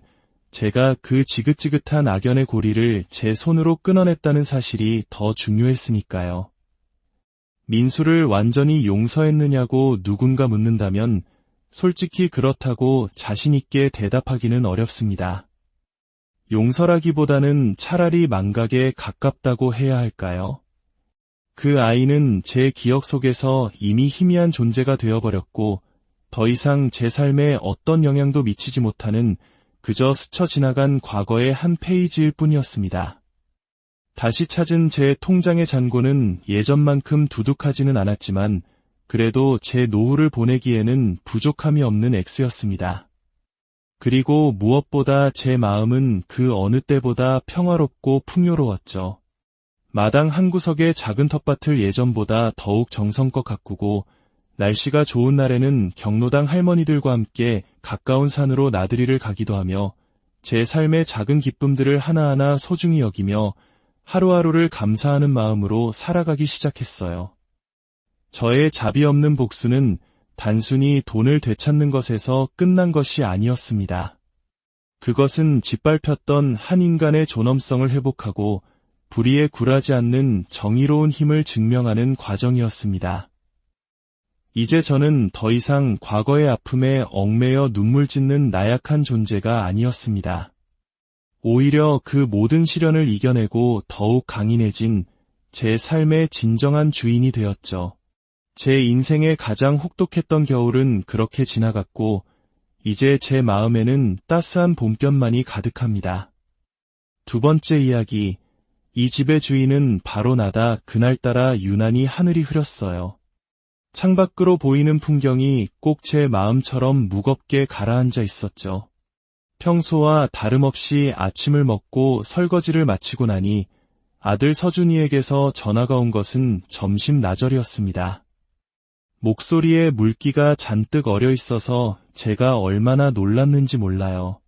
제가 그 지긋지긋한 악연의 고리를 제 손으로 끊어냈다는 사실이 더 중요했으니까요. 민수를 완전히 용서했느냐고 누군가 묻는다면 솔직히 그렇다고 자신 있게 대답하기는 어렵습니다. 용서라기보다는 차라리 망각에 가깝다고 해야 할까요? 그 아이는 제 기억 속에서 이미 희미한 존재가 되어버렸고 더 이상 제 삶에 어떤 영향도 미치지 못하는 그저 스쳐 지나간 과거의 한 페이지일 뿐이었습니다. 다시 찾은 제 통장의 잔고는 예전만큼 두둑하지는 않았지만 그래도 제 노후를 보내기에는 부족함이 없는 액수였습니다. 그리고 무엇보다 제 마음은 그 어느 때보다 평화롭고 풍요로웠죠. 마당 한 구석의 작은 텃밭을 예전보다 더욱 정성껏 가꾸고 날씨가 좋은 날에는 경로당 할머니들과 함께 가까운 산으로 나들이를 가기도 하며 제 삶의 작은 기쁨들을 하나하나 소중히 여기며 하루하루를 감사하는 마음으로 살아가기 시작했어요. 저의 자비 없는 복수는 단순히 돈을 되찾는 것에서 끝난 것이 아니었습니다. 그것은 짓밟혔던 한 인간의 존엄성을 회복하고 불의에 굴하지 않는 정의로운 힘을 증명하는 과정이었습니다. 이제 저는 더 이상 과거의 아픔에 얽매여 눈물 짓는 나약한 존재가 아니었습니다. 오히려 그 모든 시련을 이겨내고 더욱 강인해진 제 삶의 진정한 주인이 되었죠. 제 인생의 가장 혹독했던 겨울은 그렇게 지나갔고 이제 제 마음에는 따스한 봄볕만이 가득합니다. 두 번째 이야기, 이 집의 주인은 바로 나다. 그날따라 유난히 하늘이 흐렸어요. 창밖으로 보이는 풍경이 꼭 제 마음처럼 무겁게 가라앉아 있었죠. 평소와 다름없이 아침을 먹고 설거지를 마치고 나니 아들 서준이에게서 전화가 온 것은 점심 나절이었습니다. 목소리에 물기가 잔뜩 어려 있어서 제가 얼마나 놀랐는지 몰라요.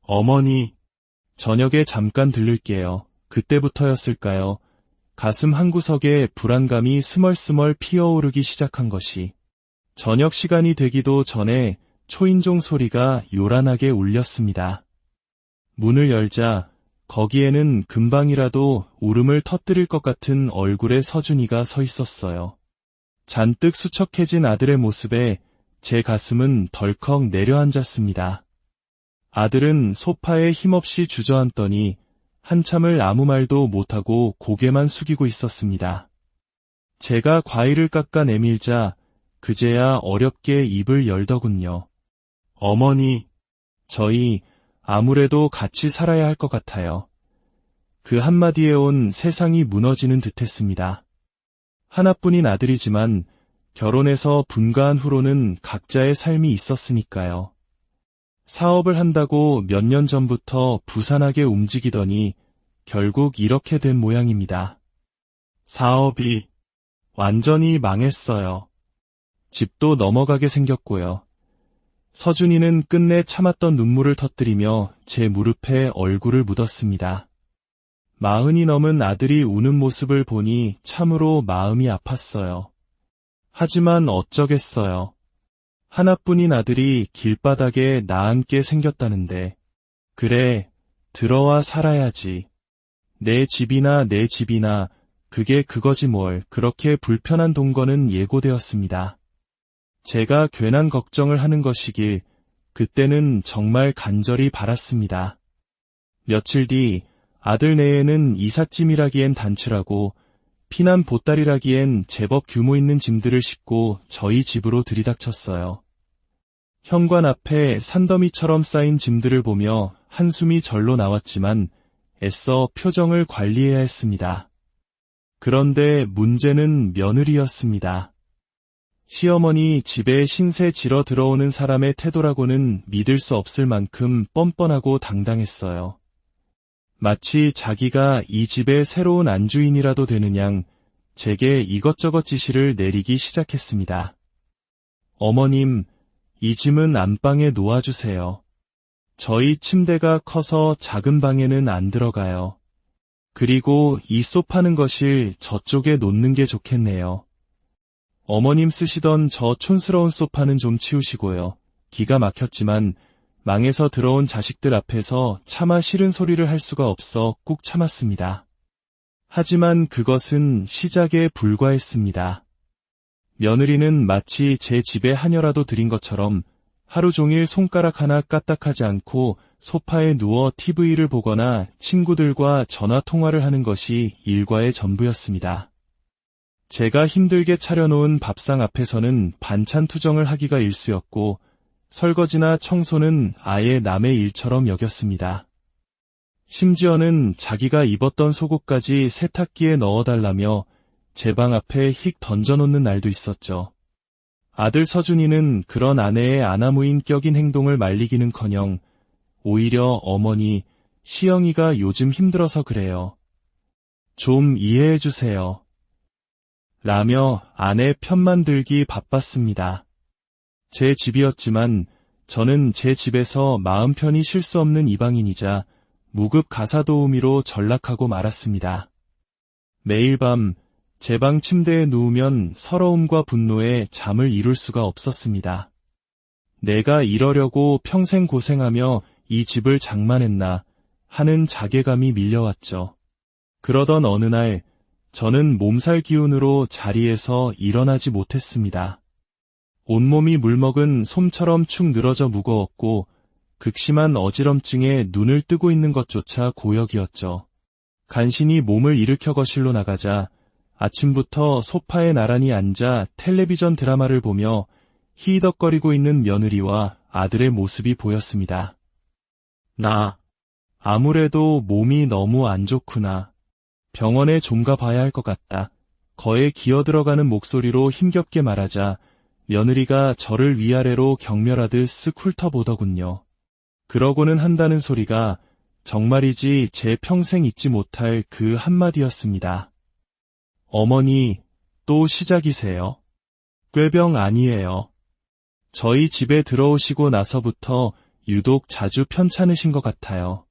어머니, 저녁에 잠깐 들를게요. 그때부터였을까요? 가슴 한구석에 불안감이 스멀스멀 피어오르기 시작한 것이. 저녁 시간이 되기도 전에 초인종 소리가 요란하게 울렸습니다. 문을 열자 거기에는 금방이라도 울음을 터뜨릴 것 같은 얼굴의 서준이가 서 있었어요. 잔뜩 수척해진 아들의 모습에 제 가슴은 덜컥 내려앉았습니다. 아들은 소파에 힘없이 주저앉더니 한참을 아무 말도 못하고 고개만 숙이고 있었습니다. 제가 과일을 깎아 내밀자 그제야 어렵게 입을 열더군요. 어머니, 저희 아무래도 같이 살아야 할 것 같아요. 그 한마디에 온 세상이 무너지는 듯했습니다. 하나뿐인 아들이지만 결혼해서 분가한 후로는 각자의 삶이 있었으니까요. 사업을 한다고 몇 년 전부터 부산하게 움직이더니 결국 이렇게 된 모양입니다. 사업이 완전히 망했어요. 집도 넘어가게 생겼고요. 서준이는 끝내 참았던 눈물을 터뜨리며 제 무릎에 얼굴을 묻었습니다. 40이 넘은 아들이 우는 모습을 보니 참으로 마음이 아팠어요. 하지만 어쩌겠어요. 하나뿐인 아들이 길바닥에 나앉게 생겼다는데. 그래, 들어와 살아야지. 내 집이나 그게 그거지 뭘. 그렇게 불편한 동거는 예고되었습니다. 제가 괜한 걱정을 하는 것이길 그때는 정말 간절히 바랐습니다. 며칠 뒤 아들 내에는 이삿짐이라기엔 단추라고 피난 보따리라기엔 제법 규모 있는 짐들을 싣고 저희 집으로 들이닥쳤어요. 현관 앞에 산더미처럼 쌓인 짐들을 보며 한숨이 절로 나왔지만 애써 표정을 관리해야 했습니다. 그런데 문제는 며느리였습니다. 시어머니 집에 신세 지러 들어오는 사람의 태도라고는 믿을 수 없을 만큼 뻔뻔하고 당당했어요. 마치 자기가 이 집의 새로운 안주인이라도 되는 양 제게 이것저것 지시를 내리기 시작했습니다. 어머님, 이 짐은 안방에 놓아주세요. 저희 침대가 커서 작은 방에는 안 들어가요. 그리고 이 소파는 거실 저쪽에 놓는 게 좋겠네요. 어머님 쓰시던 저 촌스러운 소파는 좀 치우시고요. 기가 막혔지만 망해서 들어온 자식들 앞에서 차마 싫은 소리를 할 수가 없어 꾹 참았습니다. 하지만 그것은 시작에 불과했습니다. 며느리는 마치 제 집에 하녀라도 들인 것처럼 하루 종일 손가락 하나 까딱하지 않고 소파에 누워 TV를 보거나 친구들과 전화 통화를 하는 것이 일과의 전부였습니다. 제가 힘들게 차려놓은 밥상 앞에서는 반찬 투정을 하기가 일쑤였고 설거지나 청소는 아예 남의 일처럼 여겼습니다. 심지어는 자기가 입었던 속옷까지 세탁기에 넣어달라며 제 방 앞에 휙 던져놓는 날도 있었죠. 아들 서준이는 그런 아내의 아나무인 격인 행동을 말리기는커녕 오히려 어머니, 시영이가 요즘 힘들어서 그래요. 좀 이해해 주세요. 라며 아내 편만 들기 바빴습니다. 제 집이었지만 저는 제 집에서 마음 편히 쉴 수 없는 이방인이자 무급 가사도우미로 전락하고 말았습니다. 매일 밤 제 방 침대에 누우면 서러움과 분노에 잠을 이룰 수가 없었습니다. 내가 이러려고 평생 고생하며 이 집을 장만했나 하는 자괴감이 밀려왔죠. 그러던 어느 날 저는 몸살 기운으로 자리에서 일어나지 못했습니다. 온몸이 물먹은 솜처럼 축 늘어져 무거웠고 극심한 어지럼증에 눈을 뜨고 있는 것조차 고역이었죠. 간신히 몸을 일으켜 거실로 나가자 아침부터 소파에 나란히 앉아 텔레비전 드라마를 보며 히덕거리고 있는 며느리와 아들의 모습이 보였습니다. 아무래도 몸이 너무 안 좋구나. 병원에 좀 가봐야 할 것 같다. 거에 기어들어가는 목소리로 힘겹게 말하자 며느리가 저를 위아래로 경멸하듯 쓱 훑어보더군요. 그러고는 한다는 소리가 정말이지 제 평생 잊지 못할 그 한마디였습니다. 어머니, 또 시작이세요? 꾀병 아니에요. 저희 집에 들어오시고 나서부터 유독 자주 편찮으신 것 같아요.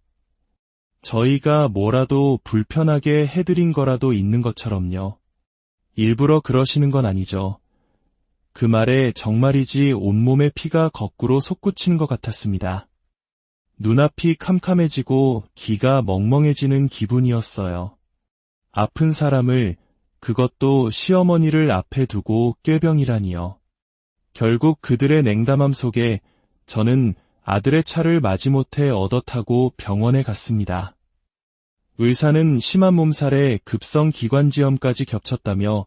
저희가 뭐라도 불편하게 해드린 거라도 있는 것처럼요. 일부러 그러시는 건 아니죠. 그 말에 정말이지 온몸의 피가 거꾸로 솟구치는 것 같았습니다. 눈앞이 캄캄해지고 귀가 멍멍해지는 기분이었어요. 아픈 사람을, 그것도 시어머니를 앞에 두고 꾀병이라니요. 결국 그들의 냉담함 속에 저는 아들의 차를 마지못해 얻어 타고 병원에 갔습니다. 의사는 심한 몸살에 급성 기관지염까지 겹쳤다며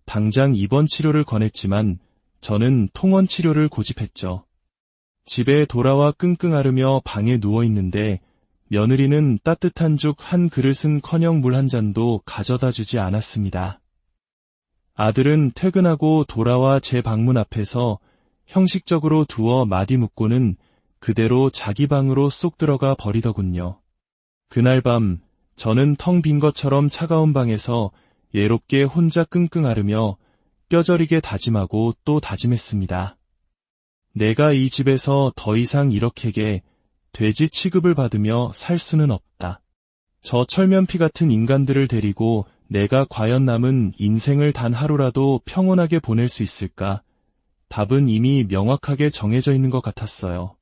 당장 입원 치료를 권했지만 저는 통원 치료를 고집했죠. 집에 돌아와 끙끙 앓으며 방에 누워있는데 며느리는 따뜻한 죽 한 그릇은커녕 물 한 잔도 가져다 주지 않았습니다. 아들은 퇴근하고 돌아와 제 방문 앞에서 형식적으로 두어 마디 묻고는 그대로 자기 방으로 쏙 들어가 버리더군요. 그날 밤 저는 텅 빈 것처럼 차가운 방에서 예롭게 혼자 끙끙 앓으며 뼈저리게 다짐하고 또 다짐했습니다. 내가 이 집에서 더 이상 이렇게게 돼지 취급을 받으며 살 수는 없다. 저 철면피 같은 인간들을 데리고 내가 과연 남은 인생을 단 하루라도 평온하게 보낼 수 있을까? 답은 이미 명확하게 정해져 있는 것 같았어요.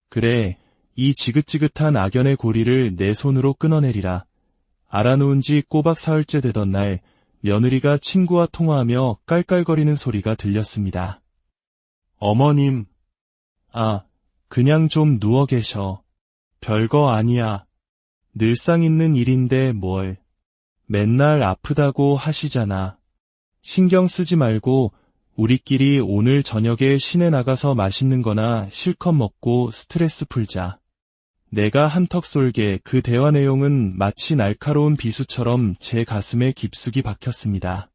그래, 이 지긋지긋한 악연의 고리를 내 손으로 끊어내리라. 알아놓은 지 꼬박 사흘째 되던 날 며느리가 친구와 통화하며 깔깔거리는 소리가 들렸습니다. 어머님, 그냥 좀 누워 계셔. 별거 아니야. 늘상 있는 일인데 뭘. 맨날 아프다고 하시잖아. 신경 쓰지 말고 우리끼리 오늘 저녁에 시내 나가서 맛있는 거나 실컷 먹고 스트레스 풀자. 내가 한턱 쏠게. 그 대화 내용은 마치 날카로운 비수처럼 제 가슴에 깊숙이 박혔습니다.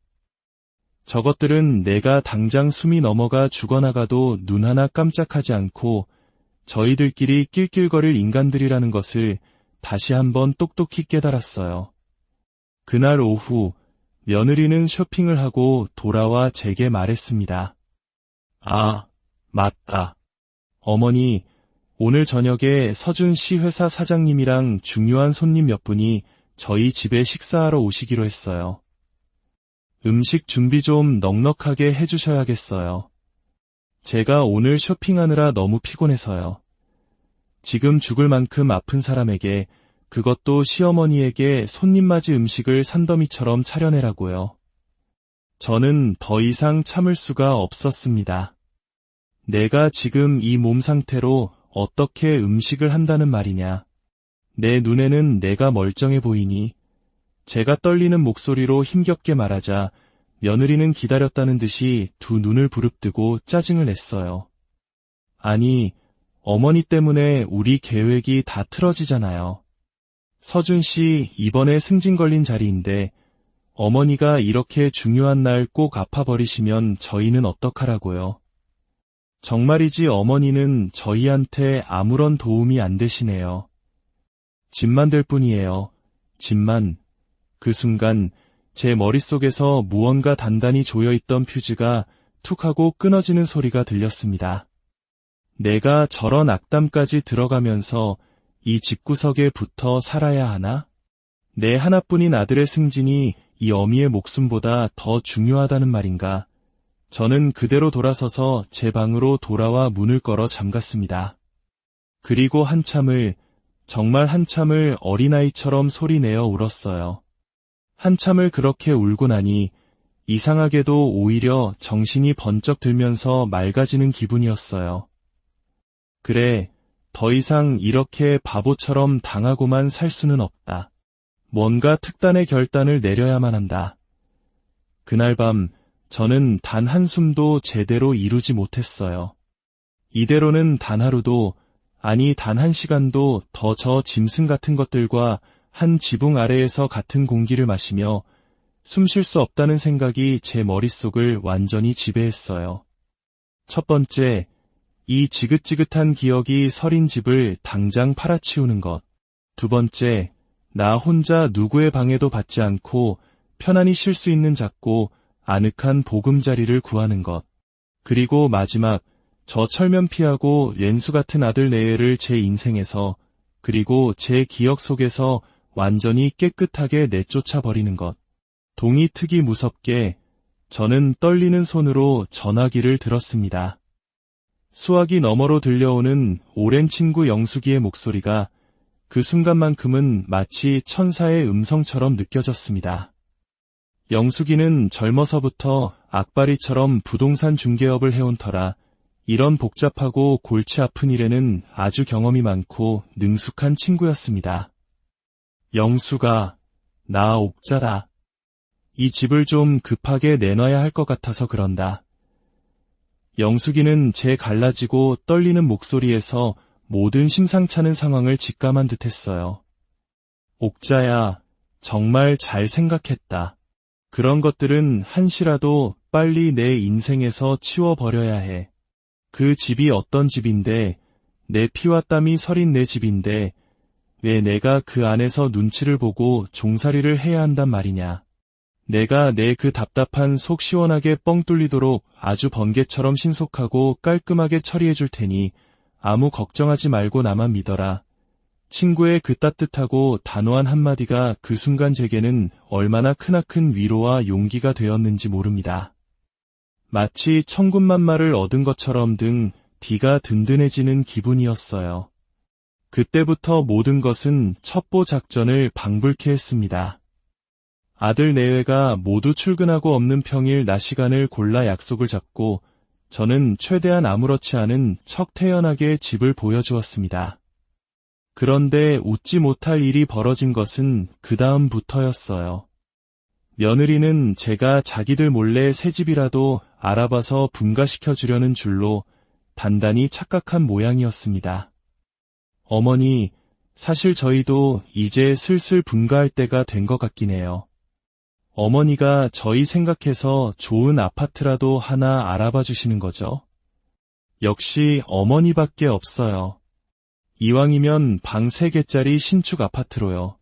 저것들은 내가 당장 숨이 넘어가 죽어나가도 눈 하나 깜짝하지 않고 저희들끼리 낄낄거릴 인간들이라는 것을 다시 한번 똑똑히 깨달았어요. 그날 오후 며느리는 쇼핑을 하고 돌아와 제게 말했습니다. 맞다. 어머니, 오늘 저녁에 서준 씨 회사 사장님이랑 중요한 손님 몇 분이 저희 집에 식사하러 오시기로 했어요. 음식 준비 좀 넉넉하게 해주셔야겠어요. 제가 오늘 쇼핑하느라 너무 피곤해서요. 지금 죽을 만큼 아픈 사람에게, 그것도 시어머니에게 손님맞이 음식을 산더미처럼 차려내라고요. 저는 더 이상 참을 수가 없었습니다. 내가 지금 이 몸 상태로 어떻게 음식을 한다는 말이냐. 내 눈에는 내가 멀쩡해 보이니. 제가 떨리는 목소리로 힘겹게 말하자 며느리는 기다렸다는 듯이 두 눈을 부릅뜨고 짜증을 냈어요. 아니, 어머니 때문에 우리 계획이 다 틀어지잖아요. 서준 씨, 이번에 승진 걸린 자리인데 어머니가 이렇게 중요한 날 꼭 아파버리시면 저희는 어떡하라고요. 정말이지 어머니는 저희한테 아무런 도움이 안 되시네요. 집만 될 뿐이에요. 집만. 그 순간 제 머릿속에서 무언가 단단히 조여있던 퓨즈가 툭 하고 끊어지는 소리가 들렸습니다. 내가 저런 악담까지 들어가면서 이 집구석에 붙어 살아야 하나? 내 하나뿐인 아들의 승진이 이 어미의 목숨보다 더 중요하다는 말인가? 저는 그대로 돌아서서 제 방으로 돌아와 문을 걸어 잠갔습니다. 그리고 정말 한참을 어린아이처럼 소리내어 울었어요. 한참을 그렇게 울고 나니 이상하게도 오히려 정신이 번쩍 들면서 맑아지는 기분이었어요. 그래, 더 이상 이렇게 바보처럼 당하고만 살 수는 없다. 뭔가 특단의 결단을 내려야만 한다. 그날 밤 저는 단 한숨도 제대로 이루지 못했어요. 이대로는 단 하루도, 아니 단 한 시간도 더 저 짐승 같은 것들과 한 지붕 아래에서 같은 공기를 마시며 숨 쉴 수 없다는 생각이 제 머릿속을 완전히 지배했어요. 첫 번째, 이 지긋지긋한 기억이 서린 집을 당장 팔아치우는 것. 두 번째, 나 혼자 누구의 방해도 받지 않고 편안히 쉴 수 있는 작고 아늑한 보금자리를 구하는 것. 그리고 마지막, 저 철면피하고 왼수 같은 아들 내외를 제 인생에서, 그리고 제 기억 속에서 완전히 깨끗하게 내쫓아 버리는 것. 동이 트기 무섭게 저는 떨리는 손으로 전화기를 들었습니다. 수화기 너머로 들려오는 오랜 친구 영숙이의 목소리가 그 순간만큼은 마치 천사의 음성처럼 느껴졌습니다. 영숙이는 젊어서부터 악바리처럼 부동산 중개업을 해온 터라 이런 복잡하고 골치 아픈 일에는 아주 경험이 많고 능숙한 친구였습니다. 영숙아, 나 옥자다. 이 집을 좀 급하게 내놔야 할 것 같아서 그런다. 영숙이는 제 갈라지고 떨리는 목소리에서 모든 심상찮은 상황을 직감한 듯했어요. 옥자야, 정말 잘 생각했다. 그런 것들은 한시라도 빨리 내 인생에서 치워버려야 해. 그 집이 어떤 집인데, 내 피와 땀이 서린 내 집인데, 왜 내가 그 안에서 눈치를 보고 종살이를 해야 한단 말이냐. 내가 내 그 답답한 속 시원하게 뻥 뚫리도록 아주 번개처럼 신속하고 깔끔하게 처리해 줄 테니 아무 걱정하지 말고 나만 믿어라. 친구의 그 따뜻하고 단호한 한마디가 그 순간 제게는 얼마나 크나큰 위로와 용기가 되었는지 모릅니다. 마치 천군만마를 얻은 것처럼 뒤가 든든해지는 기분이었어요. 그때부터 모든 것은 첩보 작전을 방불케 했습니다. 아들 내외가 모두 출근하고 없는 평일 낮 시간을 골라 약속을 잡고 저는 최대한 아무렇지 않은 척태연하게 집을 보여주었습니다. 그런데 웃지 못할 일이 벌어진 것은 그 다음부터였어요. 며느리는 제가 자기들 몰래 새 집이라도 알아봐서 분가시켜주려는 줄로 단단히 착각한 모양이었습니다. 어머니, 사실 저희도 이제 슬슬 분가할 때가 된 것 같긴 해요. 어머니가 저희 생각해서 좋은 아파트라도 하나 알아봐 주시는 거죠? 역시 어머니밖에 없어요. 이왕이면 방 3개짜리 신축 아파트로요.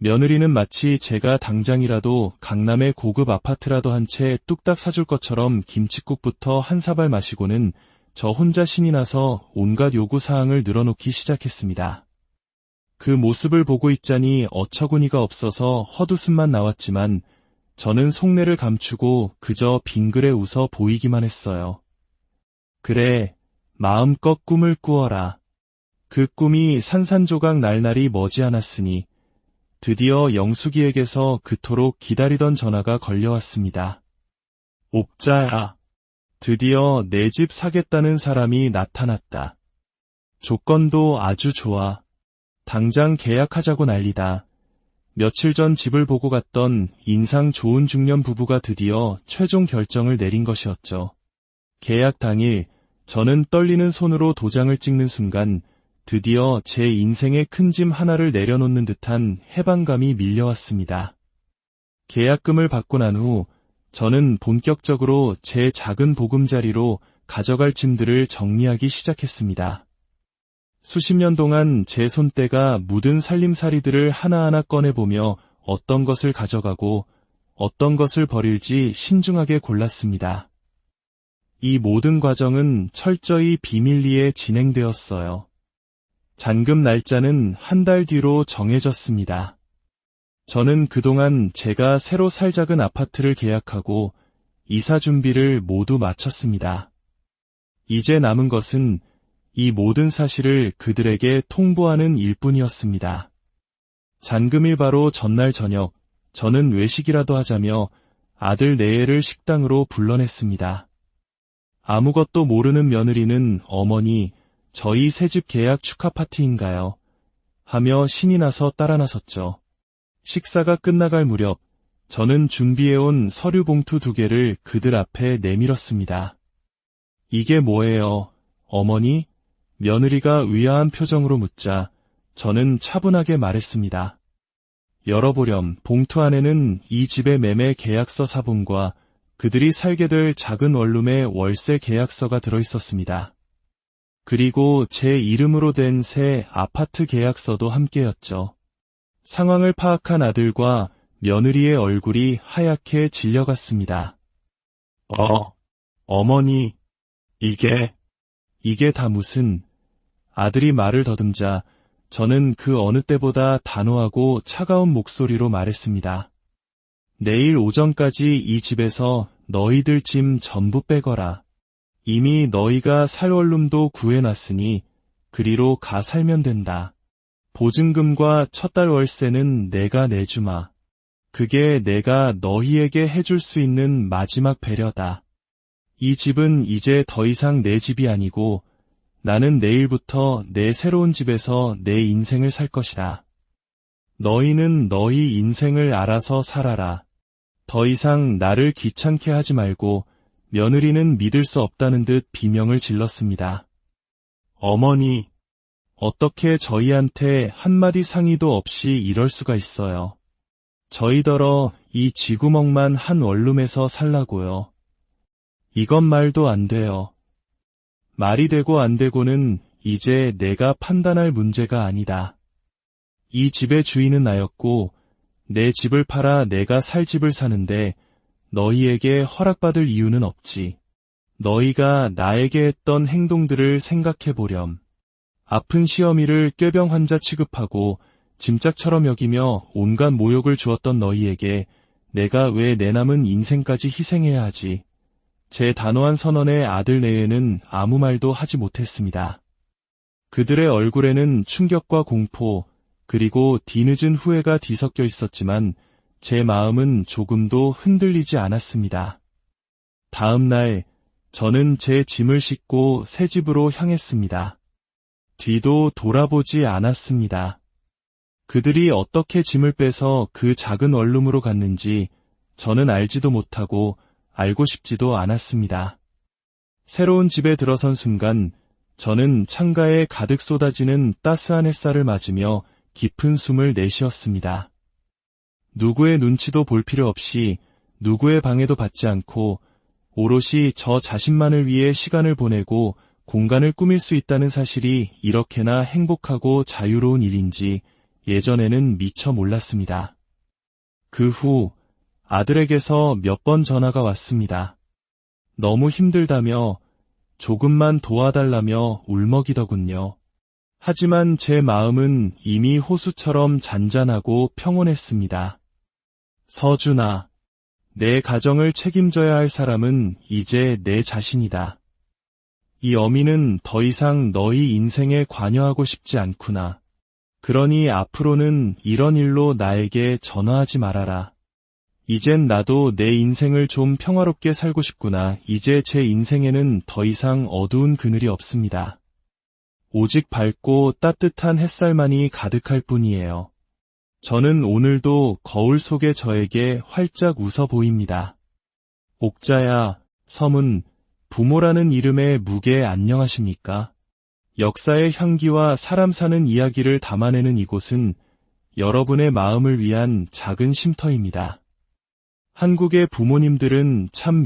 며느리는 마치 제가 당장이라도 강남의 고급 아파트라도 한 채 뚝딱 사줄 것처럼 김칫국부터 한 사발 마시고는 저 혼자 신이 나서 온갖 요구사항을 늘어놓기 시작했습니다. 그 모습을 보고 있자니 어처구니가 없어서 헛웃음만 나왔지만 저는 속내를 감추고 그저 빙그레 웃어 보이기만 했어요. 그래, 마음껏 꿈을 꾸어라. 그 꿈이 산산조각 날 날이 머지않았으니 드디어 영숙이에게서 그토록 기다리던 전화가 걸려왔습니다. 옥자야. 드디어 내 집 사겠다는 사람이 나타났다. 조건도 아주 좋아. 당장 계약하자고 난리다. 며칠 전 집을 보고 갔던 인상 좋은 중년 부부가 드디어 최종 결정을 내린 것이었죠. 계약 당일 저는 떨리는 손으로 도장을 찍는 순간 드디어 제 인생의 큰 짐 하나를 내려놓는 듯한 해방감이 밀려왔습니다. 계약금을 받고 난 후 저는 본격적으로 제 작은 보금자리로 가져갈 짐들을 정리하기 시작했습니다. 수십 년 동안 제 손때가 묻은 살림살이들을 하나하나 꺼내보며 어떤 것을 가져가고 어떤 것을 버릴지 신중하게 골랐습니다. 이 모든 과정은 철저히 비밀리에 진행되었어요. 잔금 날짜는 한 달 뒤로 정해졌습니다. 저는 그동안 제가 새로 살 작은 아파트를 계약하고 이사 준비를 모두 마쳤습니다. 이제 남은 것은 이 모든 사실을 그들에게 통보하는 일뿐이었습니다. 잔금일 바로 전날 저녁, 저는 외식이라도 하자며 아들 내애를 식당으로 불러냈습니다. 아무것도 모르는 며느리는 어머니, 저희 새집 계약 축하 파티인가요? 하며 신이 나서 따라 나섰죠. 식사가 끝나갈 무렵 저는 준비해온 서류 봉투 2개를 그들 앞에 내밀었습니다. 이게 뭐예요, 어머니? 며느리가 의아한 표정으로 묻자 저는 차분하게 말했습니다. 열어보렴. 봉투 안에는 이 집의 매매 계약서 사본과 그들이 살게 될 작은 원룸의 월세 계약서가 들어있었습니다. 그리고 제 이름으로 된 새 아파트 계약서도 함께였죠. 상황을 파악한 아들과 며느리의 얼굴이 하얗게 질려갔습니다. 어머니, 이게 다 무슨... 아들이 말을 더듬자 저는 그 어느 때보다 단호하고 차가운 목소리로 말했습니다. 내일 오전까지 이 집에서 너희들 짐 전부 빼거라. 이미 너희가 살 원룸도 구해놨으니 그리로 가 살면 된다. 보증금과 첫 달 월세는 내가 내주마. 그게 내가 너희에게 해줄 수 있는 마지막 배려다. 이 집은 이제 더 이상 내 집이 아니고 나는 내일부터 내 새로운 집에서 내 인생을 살 것이다. 너희는 너희 인생을 알아서 살아라. 더 이상 나를 귀찮게 하지 말고 며느리는 믿을 수 없다는 듯 비명을 질렀습니다. 어머니, 어떻게 저희한테 한마디 상의도 없이 이럴 수가 있어요. 저희더러 이 쥐구멍만 한 원룸에서 살라고요. 이건 말도 안 돼요. 말이 되고 안 되고는 이제 내가 판단할 문제가 아니다. 이 집의 주인은 나였고 내 집을 팔아 내가 살 집을 사는데 너희에게 허락받을 이유는 없지. 너희가 나에게 했던 행동들을 생각해보렴. 아픈 시어미를 꾀병 환자 취급하고 짐짝처럼 여기며 온갖 모욕을 주었던 너희에게 내가 왜 내 남은 인생까지 희생해야 하지. 제 단호한 선언에 아들 내외는 아무 말도 하지 못했습니다. 그들의 얼굴에는 충격과 공포, 그리고 뒤늦은 후회가 뒤섞여 있었지만 제 마음은 조금도 흔들리지 않았습니다. 다음 날 저는 제 짐을 싣고 새 집으로 향했습니다. 뒤도 돌아보지 않았습니다. 그들이 어떻게 짐을 빼서 그 작은 원룸으로 갔는지 저는 알지도 못하고 알고 싶지도 않았습니다. 새로운 집에 들어선 순간 저는 창가에 가득 쏟아지는 따스한 햇살을 맞으며 깊은 숨을 내쉬었습니다. 누구의 눈치도 볼 필요 없이 누구의 방해도 받지 않고 오롯이 저 자신만을 위해 시간을 보내고 공간을 꾸밀 수 있다는 사실이 이렇게나 행복하고 자유로운 일인지 예전에는 미처 몰랐습니다. 그 후 아들에게서 몇 번 전화가 왔습니다. 너무 힘들다며 조금만 도와달라며 울먹이더군요. 하지만 제 마음은 이미 호수처럼 잔잔하고 평온했습니다. 서준아, 내 가정을 책임져야 할 사람은 이제 내 자신이다. 이 어미는 더 이상 너희 인생에 관여하고 싶지 않구나. 그러니 앞으로는 이런 일로 나에게 전화하지 말아라. 이젠 나도 내 인생을 좀 평화롭게 살고 싶구나. 이제 제 인생에는 더 이상 어두운 그늘이 없습니다. 오직 밝고 따뜻한 햇살만이 가득할 뿐이에요. 저는 오늘도 거울 속의 저에게 활짝 웃어 보입니다. 옥자야, 섬은 부모라는 이름의 무게에 안녕하십니까? 역사의 향기와 사람 사는 이야기를 담아내는 이곳은 여러분의 마음을 위한 작은 쉼터입니다. 한국의 부모님들은 참